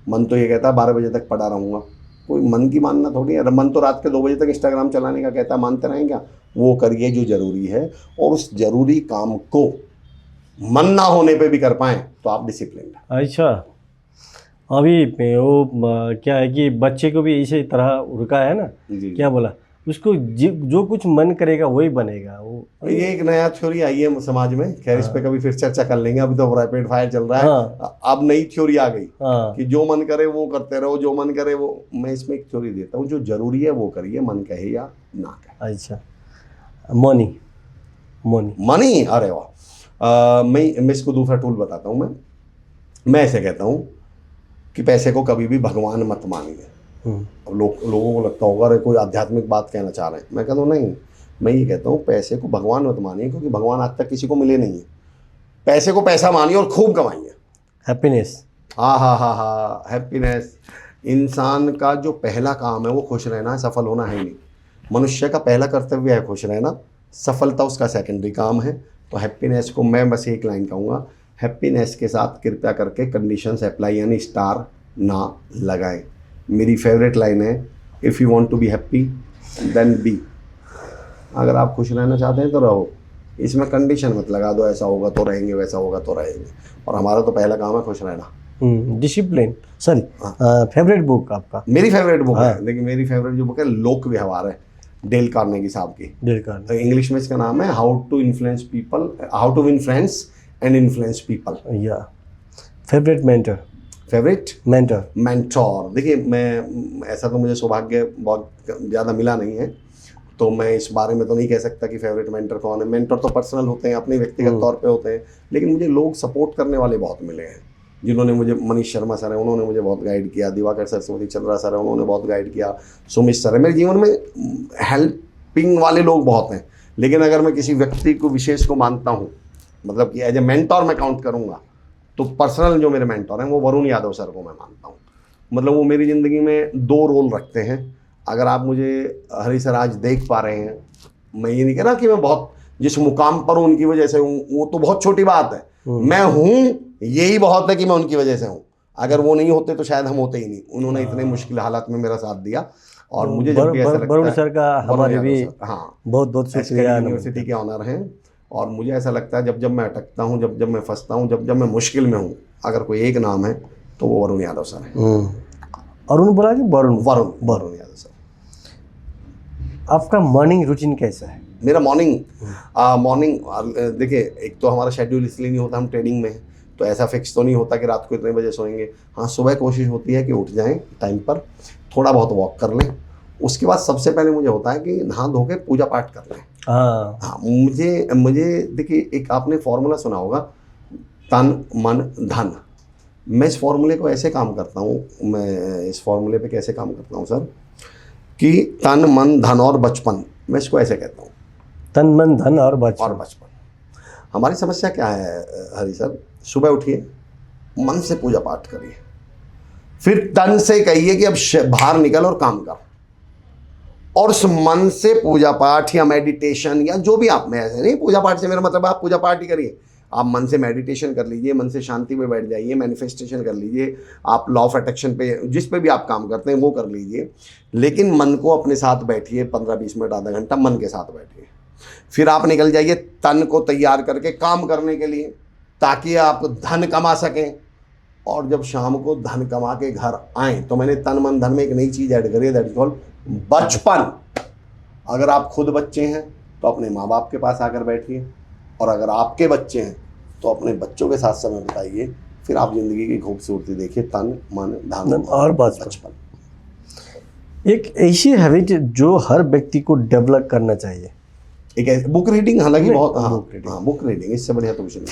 मन तो ये कहता है 12 बजे तक पड़ा रहूँगा। कोई मन की मानना थोड़ी है, मन तो रात के 2 बजे तक इंस्टाग्राम चलाने का कहता है, मानते रहें क्या? वो करिए जो जरूरी है, और उस जरूरी काम को मन ना होने पे भी कर पाएं तो आप डिसिप्लिन। अच्छा, अभी वो क्या है कि बच्चे को भी इसी तरह रुका है ना, क्या बोला उसको, जो कुछ मन करेगा वही बनेगा। वो ये एक नया थ्योरी आई है समाज में, खैर इस पे कभी फिर चर्चा कर लेंगे, अभी तो रैपिड फायर चल रहा है। अब नई थ्योरी आ गई कि जो मन करे वो करते रहो, जो मन करे वो। मैं इसमें एक थ्योरी देता हूँ, जो जरूरी है वो करिए, मन कहे या ना कहे। अच्छा, मनी मनी मनी, अरे वाह। मैं इसको दूसरा टूल बताता हूँ। मैं ऐसे कहता हूँ कि पैसे को कभी भी भगवान मत मानिए। अब लोगों को लगता होगा अरे कोई आध्यात्मिक बात कहना चाह रहे हैं। मैं कहता हूँ नहीं, मैं ये कहता हूँ पैसे को भगवान मत मानिए, क्योंकि भगवान आज तक किसी को मिले नहीं है। पैसे को पैसा मानिए और खूब कमाइए। हैप्पीनेस, हाँ, हैप्पीनेस। इंसान का जो पहला काम है वो खुश रहना है, सफल होना है ही नहीं। मनुष्य का पहला कर्तव्य है खुश रहना, सफलता उसका सेकेंडरी काम है। तो हैप्पीनेस को मैं बस एक लाइन कहूँगा, हैप्पीनेस के साथ कृपया करके कंडीशंस अप्लाई यानी स्टार ना लगाएं। मेरी फेवरेट लाइन है, if you want to be happy then be. अगर आप खुश रहना चाहते हैं तो रहो, इसमें कंडीशन मत लगा दो, ऐसा होगा तो रहेंगे, वैसा होगा तो रहेंगे। और हमारा तो पहला काम है खुश रहना। डिसिप्लिन। सॉरी, फेवरेट बुक आपका? मेरी फेवरेट बुक है, लेकिन मेरी फेवरेट जो बुक है लोक व्यवहार है, डेल कार्नेगी साहब की। डेल कार्नेगी, इंग्लिश में इसका नाम है how to influence people, how to influence and influence people. या फेवरेट मेंटर, फेवरेट मेंटोर। देखिए, मैं ऐसा तो मुझे सौभाग्य बहुत ज़्यादा मिला नहीं है, तो मैं इस बारे में तो नहीं कह सकता कि फेवरेट मेंटर कौन है। मेंटर तो पर्सनल होते हैं, अपने व्यक्तिगत तौर पे होते हैं, लेकिन मुझे लोग सपोर्ट करने वाले बहुत मिले हैं, जिन्होंने मुझे, मनीष शर्मा सर है, उन्होंने मुझे बहुत गाइड किया। दिवाकर सरस्वती चंद्रा सर है, उन्होंने बहुत गाइड किया। सुमित सर है। मेरे जीवन में हेल्पिंग वाले लोग बहुत हैं, लेकिन अगर मैं किसी व्यक्ति को विशेष को मानता हूँ, मतलब कि एज ए मेंटोर मैं काउंट करूँगा, तो पर्सनल जो मेरे मेंटोर हैं वो वरुण यादव सर को मैं मानता हूँ। मतलब वो मेरी ज़िंदगी में 2 रोल रखते हैं। अगर आप मुझे हरी सर आज देख पा रहे हैं, मैं ये नहीं कह रहा कि मैं बहुत जिस मुकाम पर हूँ उनकी वजह से हूँ, वो तो बहुत छोटी बात है। मैं हूँ यही बहुत है कि मैं उनकी वजह से हूँ। अगर वो नहीं होते तो शायद हम होते ही नहीं। उन्होंने इतने मुश्किल हालात में मेरा साथ दिया, और मुझे जब भी ऐसा लगता है, वरुण सर का हमारे भी बहुत बहुत शुक्रिया। यूनिवर्सिटी के ऑनर हैं, और मुझे ऐसा लगता है जब मैं अटकता हूँ, जब मैं फंसता हूँ, जब मैं मुश्किल में हूँ, अगर कोई एक नाम है तो वो वरुण यादव सर है। अरुण बोला कि वरुण यादव सर। आपका मॉर्निंग रूटीन कैसा है? मेरा मॉर्निंग देखिए, एक तो हमारा शेड्यूल इसलिए नहीं होता, हम ट्रेडिंग में हैं, तो ऐसा फिक्स तो नहीं होता कि रात को इतने बजे सोएंगे। हाँ, सुबह कोशिश होती है कि उठ जाएं टाइम पर, थोड़ा बहुत वॉक कर लें। उसके बाद सबसे पहले मुझे होता है कि नहा धो के पूजा पाठ कर लें। हाँ, मुझे देखिए, एक आपने फॉर्मूला सुना होगा, तन मन धन। मैं इस फॉर्मूले को ऐसे काम करता हूँ, मैं इस फॉर्मूले पे कैसे काम करता हूँ सर, कि तन मन धन और बचपन। मैं इसको ऐसे कहता हूँ, तन मन धन और बचपन। हमारी समस्या क्या है हरी सर? सुबह उठिए, मन से पूजा पाठ करिए, फिर तन से कहिए कि अब बाहर निकल और काम कर, और उस मन से पूजा पाठ या मेडिटेशन या जो भी आप, में ऐसे नहीं, पूजा पाठ से मेरा मतलब आप पूजा पाठ ही करिए। आप मन से मेडिटेशन कर लीजिए, मन से शांति में बैठ जाइए, मैनिफेस्टेशन कर लीजिए, आप लॉ ऑफ अट्रैक्शन पे जिस पे भी आप काम करते हैं वो कर लीजिए, लेकिन मन को अपने साथ बैठिए, 15-20 मिनट आधा घंटा मन के साथ बैठिए। फिर आप निकल जाइए तन को तैयार करके काम करने के लिए, ताकि आप धन कमा सकें। और जब शाम को धन कमा के घर आएँ, तो मैंने तन मन धन में एक नई चीज़ ऐड करी है, दैट इज कॉल्ड बचपन। अगर आप खुद बच्चे हैं तो अपने माँ बाप के पास आकर बैठिए, और अगर आपके बच्चे हैं तो अपने बच्चों के साथ समय बिताइए। फिर आप जिंदगी की खूबसूरती देखिए, तन मन धन और बचपन। एक ऐसी हैबिट जो हर व्यक्ति को डेवलप करना चाहिए। एक बुक रीडिंग, हालांकि बहुत, हाँ बुक रीडिंग, इससे बढ़िया तो कुछ नहीं।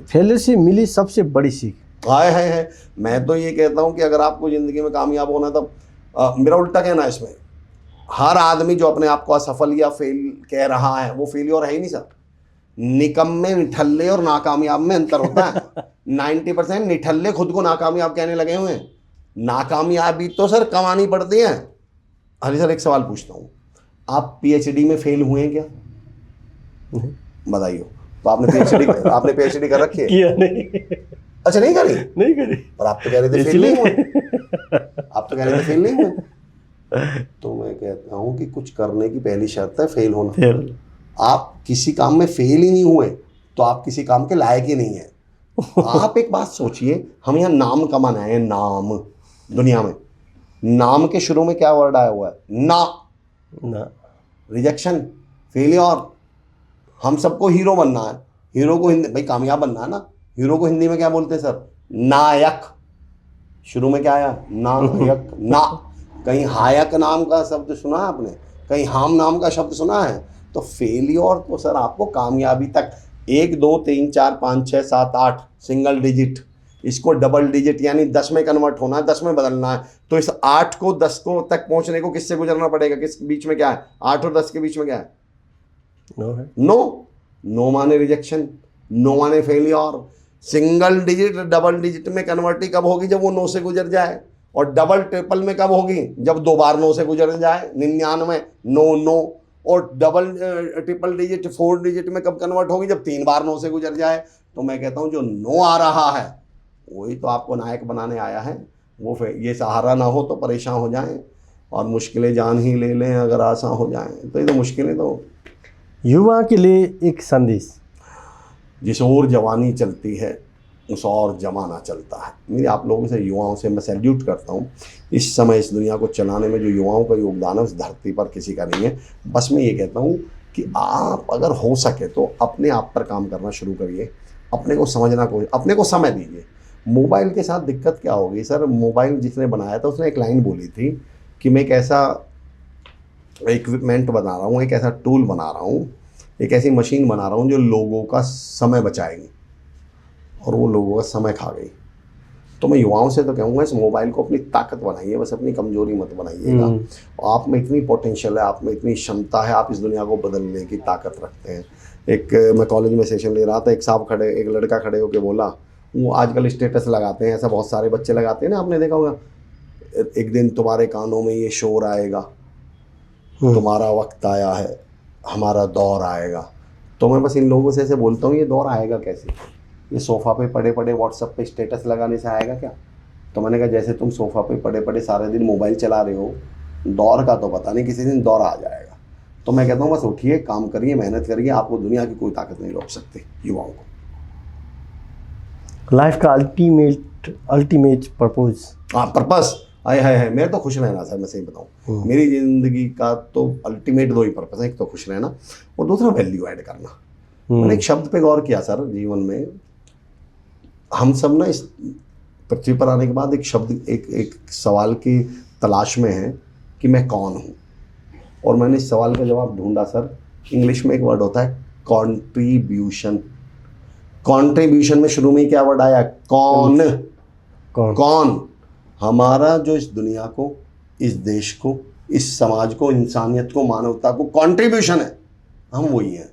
फेलियर से मिली सबसे बड़ी सीख? है। मैं तो ये कहता हूँ कि अगर आपको ज़िंदगी में कामयाब होना है, तब मेरा उल्टा कहना है इसमें, हर आदमी जो अपने आप को असफल या फेल कह रहा है वो फेलियर है ही नहीं सर। निकम्मे, निठल्ले और नाकामयाब में अंतर होता है। 90% निठल्ले खुद को नाकामयाब कहने लगे हुए हैं। नाकामयाबी तो सर कमानी पड़ती है। हरी सर एक सवाल पूछता हूँ, आप पीएचडी में फेल हुए हैं क्या? बताइए। तो आपने पीएचडी कर रखी है? किया नहीं। अच्छा, नहीं करी? नहीं करी। और आप तो कह रहे थे फेल नहीं हुए। आप तो कह रहे थे फेल नहीं हुए। तो मैं कहता हूँ कि कुछ करने की पहली शर्त है फेल होना। आप किसी काम में फेल ही नहीं हुए तो आप किसी काम के लायक ही नहीं है। आप एक बात सोचिए, हम यहाँ नाम कमाना है, नाम। दुनिया में नाम के शुरू में क्या वर्ड आया हुआ है? ना। Rejection, failure. हम सबको हीरो बनना है। हीरो को हिंदी, भाई कामयाब बनना है ना, हीरो को हिंदी में क्या बोलते हैं सर? नायक। शुरू में क्या आया? नायक। ना। कहीं हायक नाम का शब्द सुना है आपने? कहीं हाम नाम का शब्द सुना है? तो फेलियर तो सर आपको कामयाबी तक 1 2 3 4 5 6 7 8 सिंगल डिजिट, इसको डबल डिजिट यानी 10 में कन्वर्ट होना है, 10 में बदलना है। तो इस 8 को 10 को तक पहुंचने को किससे गुजरना पड़ेगा? किस बीच में क्या है? 8 और 10 के बीच में क्या है? नो है। नो माने रिजेक्शन, नो माने failure. Single digit double digit में कन्वर्ट ही कब होगी? जब वो 9 से गुजर जाए। और डबल ट्रिपल में कब होगी? जब 2 बार 9 से गुजर जाए। 99 नो। और डबल ट्रिपल डिजिट 4 डिजिट में कब कन्वर्ट होगी? जब 3 बार 9 से गुजर जाए। तो मैं कहता हूँ जो नो आ रहा है वही तो आपको नायक बनाने आया है। वो ये सहारा ना हो तो परेशान हो जाएं और मुश्किलें जान ही ले लें अगर आसान हो जाएं। तो ये तो मुश्किलें तो। युवा के लिए एक संदेश। जिस ओर जवानी चलती है उस और जमाना चलता है। मेरे आप लोगों से, युवाओं से मैं सैल्यूट करता हूँ। इस समय इस दुनिया को चलाने में जो युवाओं का योगदान है उस धरती पर किसी का नहीं है। बस मैं ये कहता हूँ कि आप अगर हो सके तो अपने आप पर काम करना शुरू करिए। अपने को समझना, अपने को समय दीजिए। मोबाइल के साथ दिक्कत क्या होगी सर? मोबाइल जिसने बनाया था उसने एक लाइन बोली थी कि मैं एक ऐसा इक्विपमेंट बना रहा हूँ, एक ऐसा टूल बना रहा हूँ, एक ऐसी मशीन बना रहा हूँ जो लोगों का समय बचाएगी। और वो लोगों का समय खा गई। तो मैं युवाओं से तो कहूँगा इस मोबाइल को अपनी ताकत बनाइए, बस अपनी कमजोरी मत बनाइएगा। आप में इतनी पोटेंशियल है, आप में इतनी क्षमता है, आप इस दुनिया को बदलने की ताकत रखते हैं। एक मैं कॉलेज में सेशन ले रहा था, एक लड़का खड़े होकर बोला, वो आजकल स्टेटस लगाते हैं, ऐसा बहुत सारे बच्चे लगाते हैं ना, आपने देखा होगा, एक दिन तुम्हारे कानों में ये शोर आएगा, तुम्हारा वक्त आया है, हमारा दौर आएगा। तो मैं बस इन लोगों से ऐसे बोलता हूँ, ये दौर आएगा कैसे? ये सोफ़ा पे पड़े पड़े व्हाट्सएप पे स्टेटस लगाने से आएगा क्या? तो मैंने कहा जैसे तुम सोफ़ा पे पड़े पड़े सारे दिन मोबाइल चला रहे हो, दौर का तो पता नहीं, किसी दिन दौर आ जाएगा। तो मैं कहता हूँ बस उठिए, काम करिए, मेहनत करिए, आपको दुनिया की कोई ताकत नहीं रोक सकती युवाओं को। लाइफ का अल्टीमेट पर्पस। पर्पस है मेरे तो खुश रहना सर। मैं सही बताऊँ, मेरी ज़िंदगी का तो अल्टीमेट 2 ही पर्पस है। एक तो खुश रहना और दूसरा वैल्यू ऐड करना। मैंने एक शब्द पे गौर किया सर जीवन में। हम सब ना इस पृथ्वी पर आने के बाद एक शब्द, एक सवाल की तलाश में है कि मैं कौन हूँ। और मैंने इस सवाल का जवाब ढूंढा सर। इंग्लिश में एक वर्ड होता है कॉन्ट्रीब्यूशन। कॉन्ट्रीब्यूशन में शुरू में क्या वर्ड आया? कौन। हमारा जो इस दुनिया को, इस देश को, इस समाज को, इंसानियत को, मानवता को कॉन्ट्रीब्यूशन है, हम वही हैं।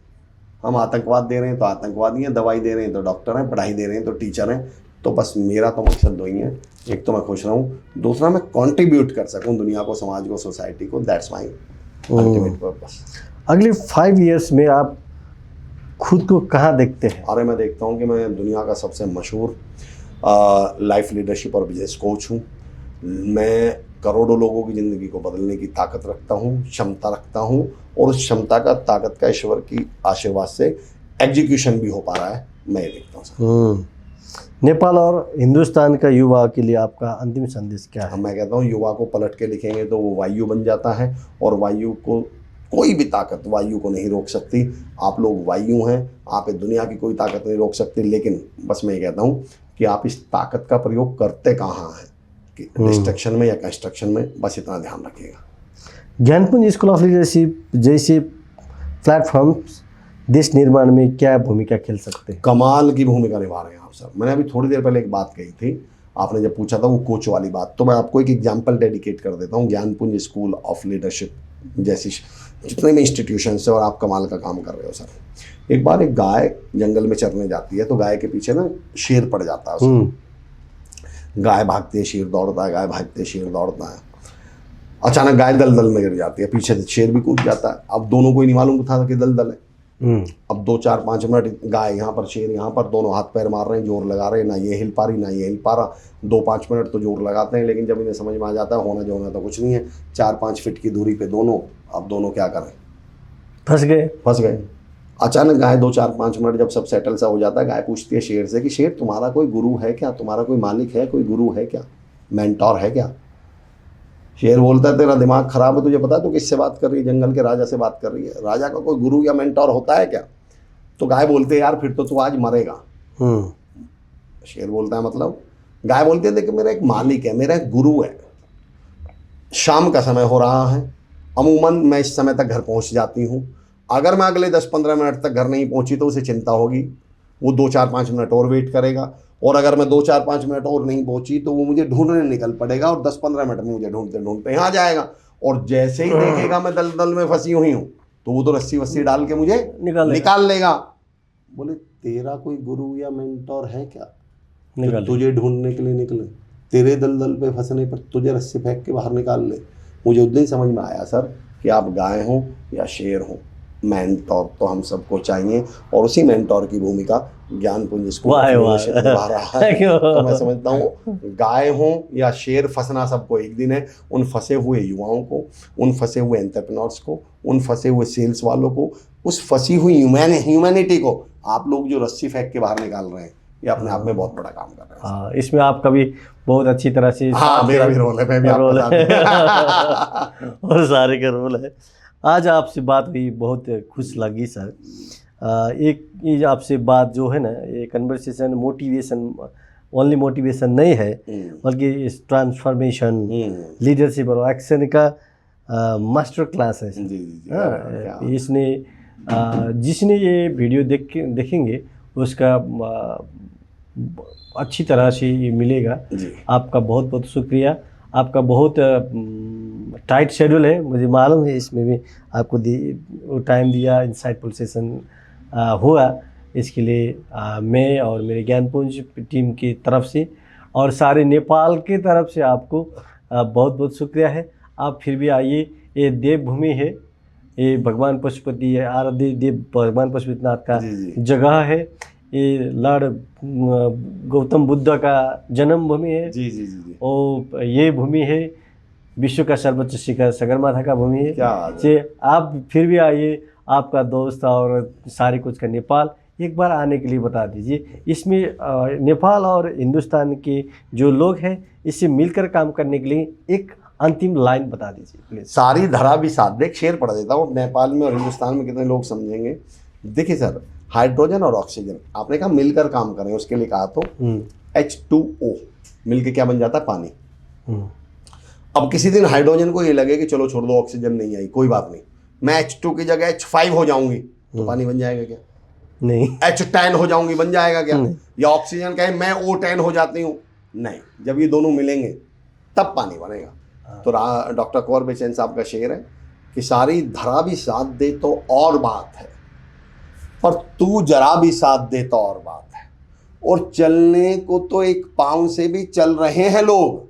हम आतंकवाद दे रहे हैं तो आतंकवादी हैं, दवाई दे रहे हैं तो डॉक्टर हैं, पढ़ाई दे रहे हैं तो टीचर हैं। तो बस मेरा तो मकसद 2 ही है, एक तो मैं खुश रहूं, दूसरा मैं कंट्रीब्यूट कर सकूं दुनिया को, समाज को, सोसाइटी को। That's my ultimate purpose. अगले 5 इयर्स में आप खुद को कहाँ देखते हैं? अरे मैं देखता हूँ कि मैं दुनिया का सबसे मशहूर लाइफ लीडरशिप और बिजनेस कोच हूँ। मैं करोड़ों लोगों की ज़िंदगी को बदलने की ताकत रखता हूँ, क्षमता रखता हूँ। और उस क्षमता का, ताकत का ईश्वर की आशीर्वाद से एग्जीक्यूशन भी हो पा रहा है। मैं ये देखता हूँ सर। नेपाल और हिंदुस्तान का युवा के लिए आपका अंतिम संदेश क्या है? मैं कहता हूँ युवा को पलट के लिखेंगे तो वो वायु बन जाता है। और वायु को कोई भी ताकत वायु को नहीं रोक सकती। आप लोग वायु हैं, आप दुनिया की कोई ताकत नहीं रोक सकती। लेकिन बस मैं ये कहता हूँ कि आप इस ताकत का प्रयोग करते कहाँ हैं, कि डिस्ट्रक्शन में या कंस्ट्रक्शन में, बस इतना ध्यान रखिएगा। ज्ञानपुंज स्कूल ऑफ लीडरशिप जैसे प्लेटफॉर्म्स देश निर्माण में क्या भूमिका खेल सकते हैं? कमाल की भूमिका निभा रहे हैं आप सर। मैंने अभी थोड़ी देर पहले एक बात कही थी, आपने जब पूछा था वो कोच वाली बात, तो मैं आपको एक एग्जांपल डेडिकेट कर देता हूँ। ज्ञानपुंज स्कूल ऑफ लीडरशिप जैसी जितने भी इंस्टीट्यूशन से, और आप कमाल का काम कर रहे हो सर। एक बार एक गाय जंगल में चरने जाती है, तो गाय के पीछे ना शेर पड़ जाता है उसको। गाय भागती है, शेर दौड़ता है, गाय भागती है, शेर दौड़ता है। अचानक गाय दलदल में गिर जाती है, पीछे से शेर भी कूद जाता है। अब दोनों को ही नहीं मालूम था कि दलदल है। अब 2-4-5 मिनट गाय यहाँ पर, शेर यहाँ पर, दोनों हाथ पैर मार रहे हैं, जोर लगा रहे हैं, ना ये हिल पा रही ना ये हिल पा रहा। 2-5 मिनट तो जोर लगाते हैं, लेकिन जब इन्हें समझ में आ जाता है होना जो होना तो कुछ नहीं है। 4-5 फीट की दूरी पे दोनों, अब दोनों क्या करें, फंस गए। अचानक गाय 2-4-5 मिनट जब सब सेटल सा हो जाता है, गाय पूछती है शेर से कि शेर तुम्हारा कोई गुरु है क्या, तुम्हारा कोई मालिक है, कोई गुरु है क्या, मेंटोर है क्या? शेर बोलता है तेरा दिमाग खराब है, तुझे पता है तू किससे बात कर रही है? जंगल के राजा से बात कर रही है। राजा का कोई गुरु या मेंटोर होता है क्या? तो गाय बोलते है यार फिर तो तू आज मरेगा। शेर बोलता है मतलब? गाय बोलती है देखिए मेरा एक मालिक है, मेरा एक गुरु है। शाम का समय हो रहा है, अमूमन मैं इस समय तक घर पहुंच जाती हूँ। अगर मैं अगले 10-15 मिनट तक घर नहीं पहुंची तो उसे चिंता होगी, वो 2-4-5 मिनट और वेट करेगा। और अगर मैं 2-4-5 मिनट और नहीं पहुंची तो वो मुझे ढूंढने निकल पड़ेगा, और 10-15 मिनट में मुझे ढूंढते ढूंढते यहाँ जाएगा। और जैसे ही देखेगा मैं दलदल में फंसी हुई हूँ, तो वो तो रस्सी वस्सी डाल के मुझे निकाल लेगा। बोले तेरा कोई गुरु या मेंटोर है क्या, तो तुझे ढूंढने के लिए निकले? तेरे दलदल पे फंसने पर तुझे रस्सी फेंक के बाहर निकाल ले। मुझे उस दिन समझ में आया सर कि आप गाय हो या शेर हो, मेंटोर तो हम सबको चाहिए, और उसी मेंटोर की भूमिका ज्ञानपुंज स्कूल निभा रहा है। तो मैं समझता हूँ गाय हो या शेर, फंसना सबको एक दिन है। उन फंसे हुए युवाओं को, उन फंसे हुए एंटरप्रेन्योर्स को, उन फंसे हुए सेल्स वालों को, उस फंसी हुई ह्यूमैनिटी को आप लोग जो रस्सी फेंक के बाहर निकाल रहे हैं, ये अपने आप में बहुत बड़ा काम कर रहे हैं। हाँ, इसमें आपका भी बहुत अच्छी तरह से मेरा भी रोल है, मैं भी रोल है और सारे का रोल है। आज आपसे बात हुई, बहुत खुश लगी सर। एक ये आपसे बात जो है ना, ये कन्वर्सेशन मोटिवेशन, ओनली मोटिवेशन नहीं है, बल्कि इस ट्रांसफॉर्मेशन, लीडरशिप और एक्शन का मास्टर क्लास है। इसने जिसने ये वीडियो देखेंगे उसका अच्छी तरह से ये मिलेगा। आपका बहुत बहुत शुक्रिया। आपका बहुत टाइट शेड्यूल है, मुझे मालूम है, इसमें भी आपको टाइम दिया, इंसाइटफुल सेशन हुआ, इसके लिए मैं और मेरे ज्ञानपुंज टीम की तरफ से और सारे नेपाल की तरफ से आपको बहुत बहुत शुक्रिया है। आप फिर भी आइए, ये देवभूमि है, ये भगवान पशुपति आराध्य देव भगवान पशुपतिनाथ का जगह है, ये लॉर्ड गौतम बुद्ध का जन्म भूमि है। जी जी जी। और ये भूमि है विश्व का सर्वोच्च शिखर सगरमाथा का भूमि है। आप फिर भी आइए, आपका दोस्त और सारे कुछ का नेपाल एक बार आने के लिए बता दीजिए। इसमें नेपाल और हिंदुस्तान के जो लोग हैं, इससे मिलकर काम करने के लिए एक अंतिम लाइन बता दीजिए प्लीज। सारी धरा भी साथ दे, शेर पढ़ देता हूँ। नेपाल में और हिंदुस्तान में कितने लोग समझेंगे? देखिए सर, हाइड्रोजन और ऑक्सीजन आपने कहा मिलकर काम करें, उसके लिए कहा तो H2O मिलके क्या बन जाता है? पानी। अब किसी दिन हाइड्रोजन को ये लगे कि चलो छोड़ दो, ऑक्सीजन नहीं आई, कोई बात नहीं, मैं H2 की जगह H5 हो जाऊंगी, तो पानी बन जाएगा क्या? नहीं। H10 हो जाऊंगी, बन जाएगा क्या? या ऑक्सीजन कहे मैं O10 हो जाती हूँ, नहीं। जब ये दोनों मिलेंगे तब पानी बनेगा। तो डॉक्टर कुंवर बेचैन साहब का शेर है कि सारी धरा भी साथ दे तो और बात है, पर तू जरा भी साथ दे तो और बात है। और चलने को तो एक पाँव से भी चल रहे हैं लोग,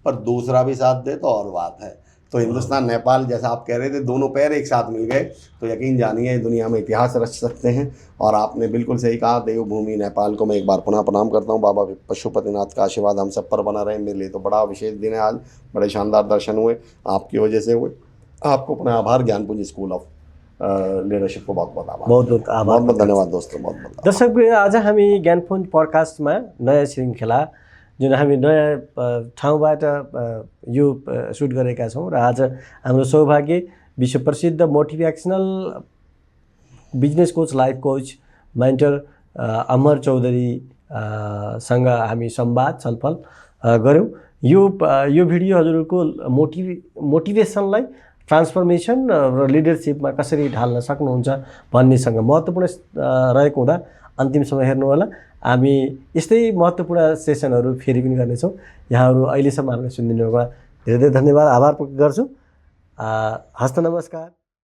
पर दूसरा भी साथ दे तो और बात है। तो हिंदुस्तान नेपाल, जैसा आप कह रहे थे, दोनों पैर एक साथ मिल गए तो यकीन जानिए दुनिया में इतिहास रच सकते हैं। और आपने बिल्कुल सही कहा, देवभूमि नेपाल को मैं एक बार पुनः प्रणाम करता हूँ। बाबा पशुपतिनाथ का आशीर्वाद हम सब पर बना रहे। मेरे लिए तो बड़ा विशेष दिन है आज, बड़े शानदार दर्शन हुए, आपकी वजह से हुए। आपको पुनः आभार। ज्ञानपुंज स्कूल ऑफ लीडरशिप को बहुत बहुत आभार। बहुत बहुत आभार, बहुत बहुत धन्यवाद दोस्तों, बहुत बहुत। दर्शक, आज हामी ज्ञानपुंज पडकास्टमा नयाँ श्रृङ्खला जुन हामी नयाँ ठाउँबाट यो सुट गरेका छौँ, र आज हाम्रो सौभाग्य विश्व प्रसिद्ध motivational business coach, life coach, mentor Amar Chaudhary सँग हामी संवाद छलफल गऱ्यौँ। यो भिडियो हजुरको मोटिभेसनलाई ट्रान्सफर्मेसन र लिडरसिपमा कसरी ढाल्न सक्नुहुन्छ भन्नेसँग महत्त्वपूर्ण रहेको हुँदा अन्तिम समय हेर्नु होला। हामी यस्तै महत्त्वपूर्ण सेसनहरू फेरि पनि गर्नेछौँ। यहाँहरू अहिलेसम्म हामीलाई सुनिदिनुभएकोमा धेरै धेरै धन्यवाद, आभार प्रकट गर्छु। हस्त नमस्कार।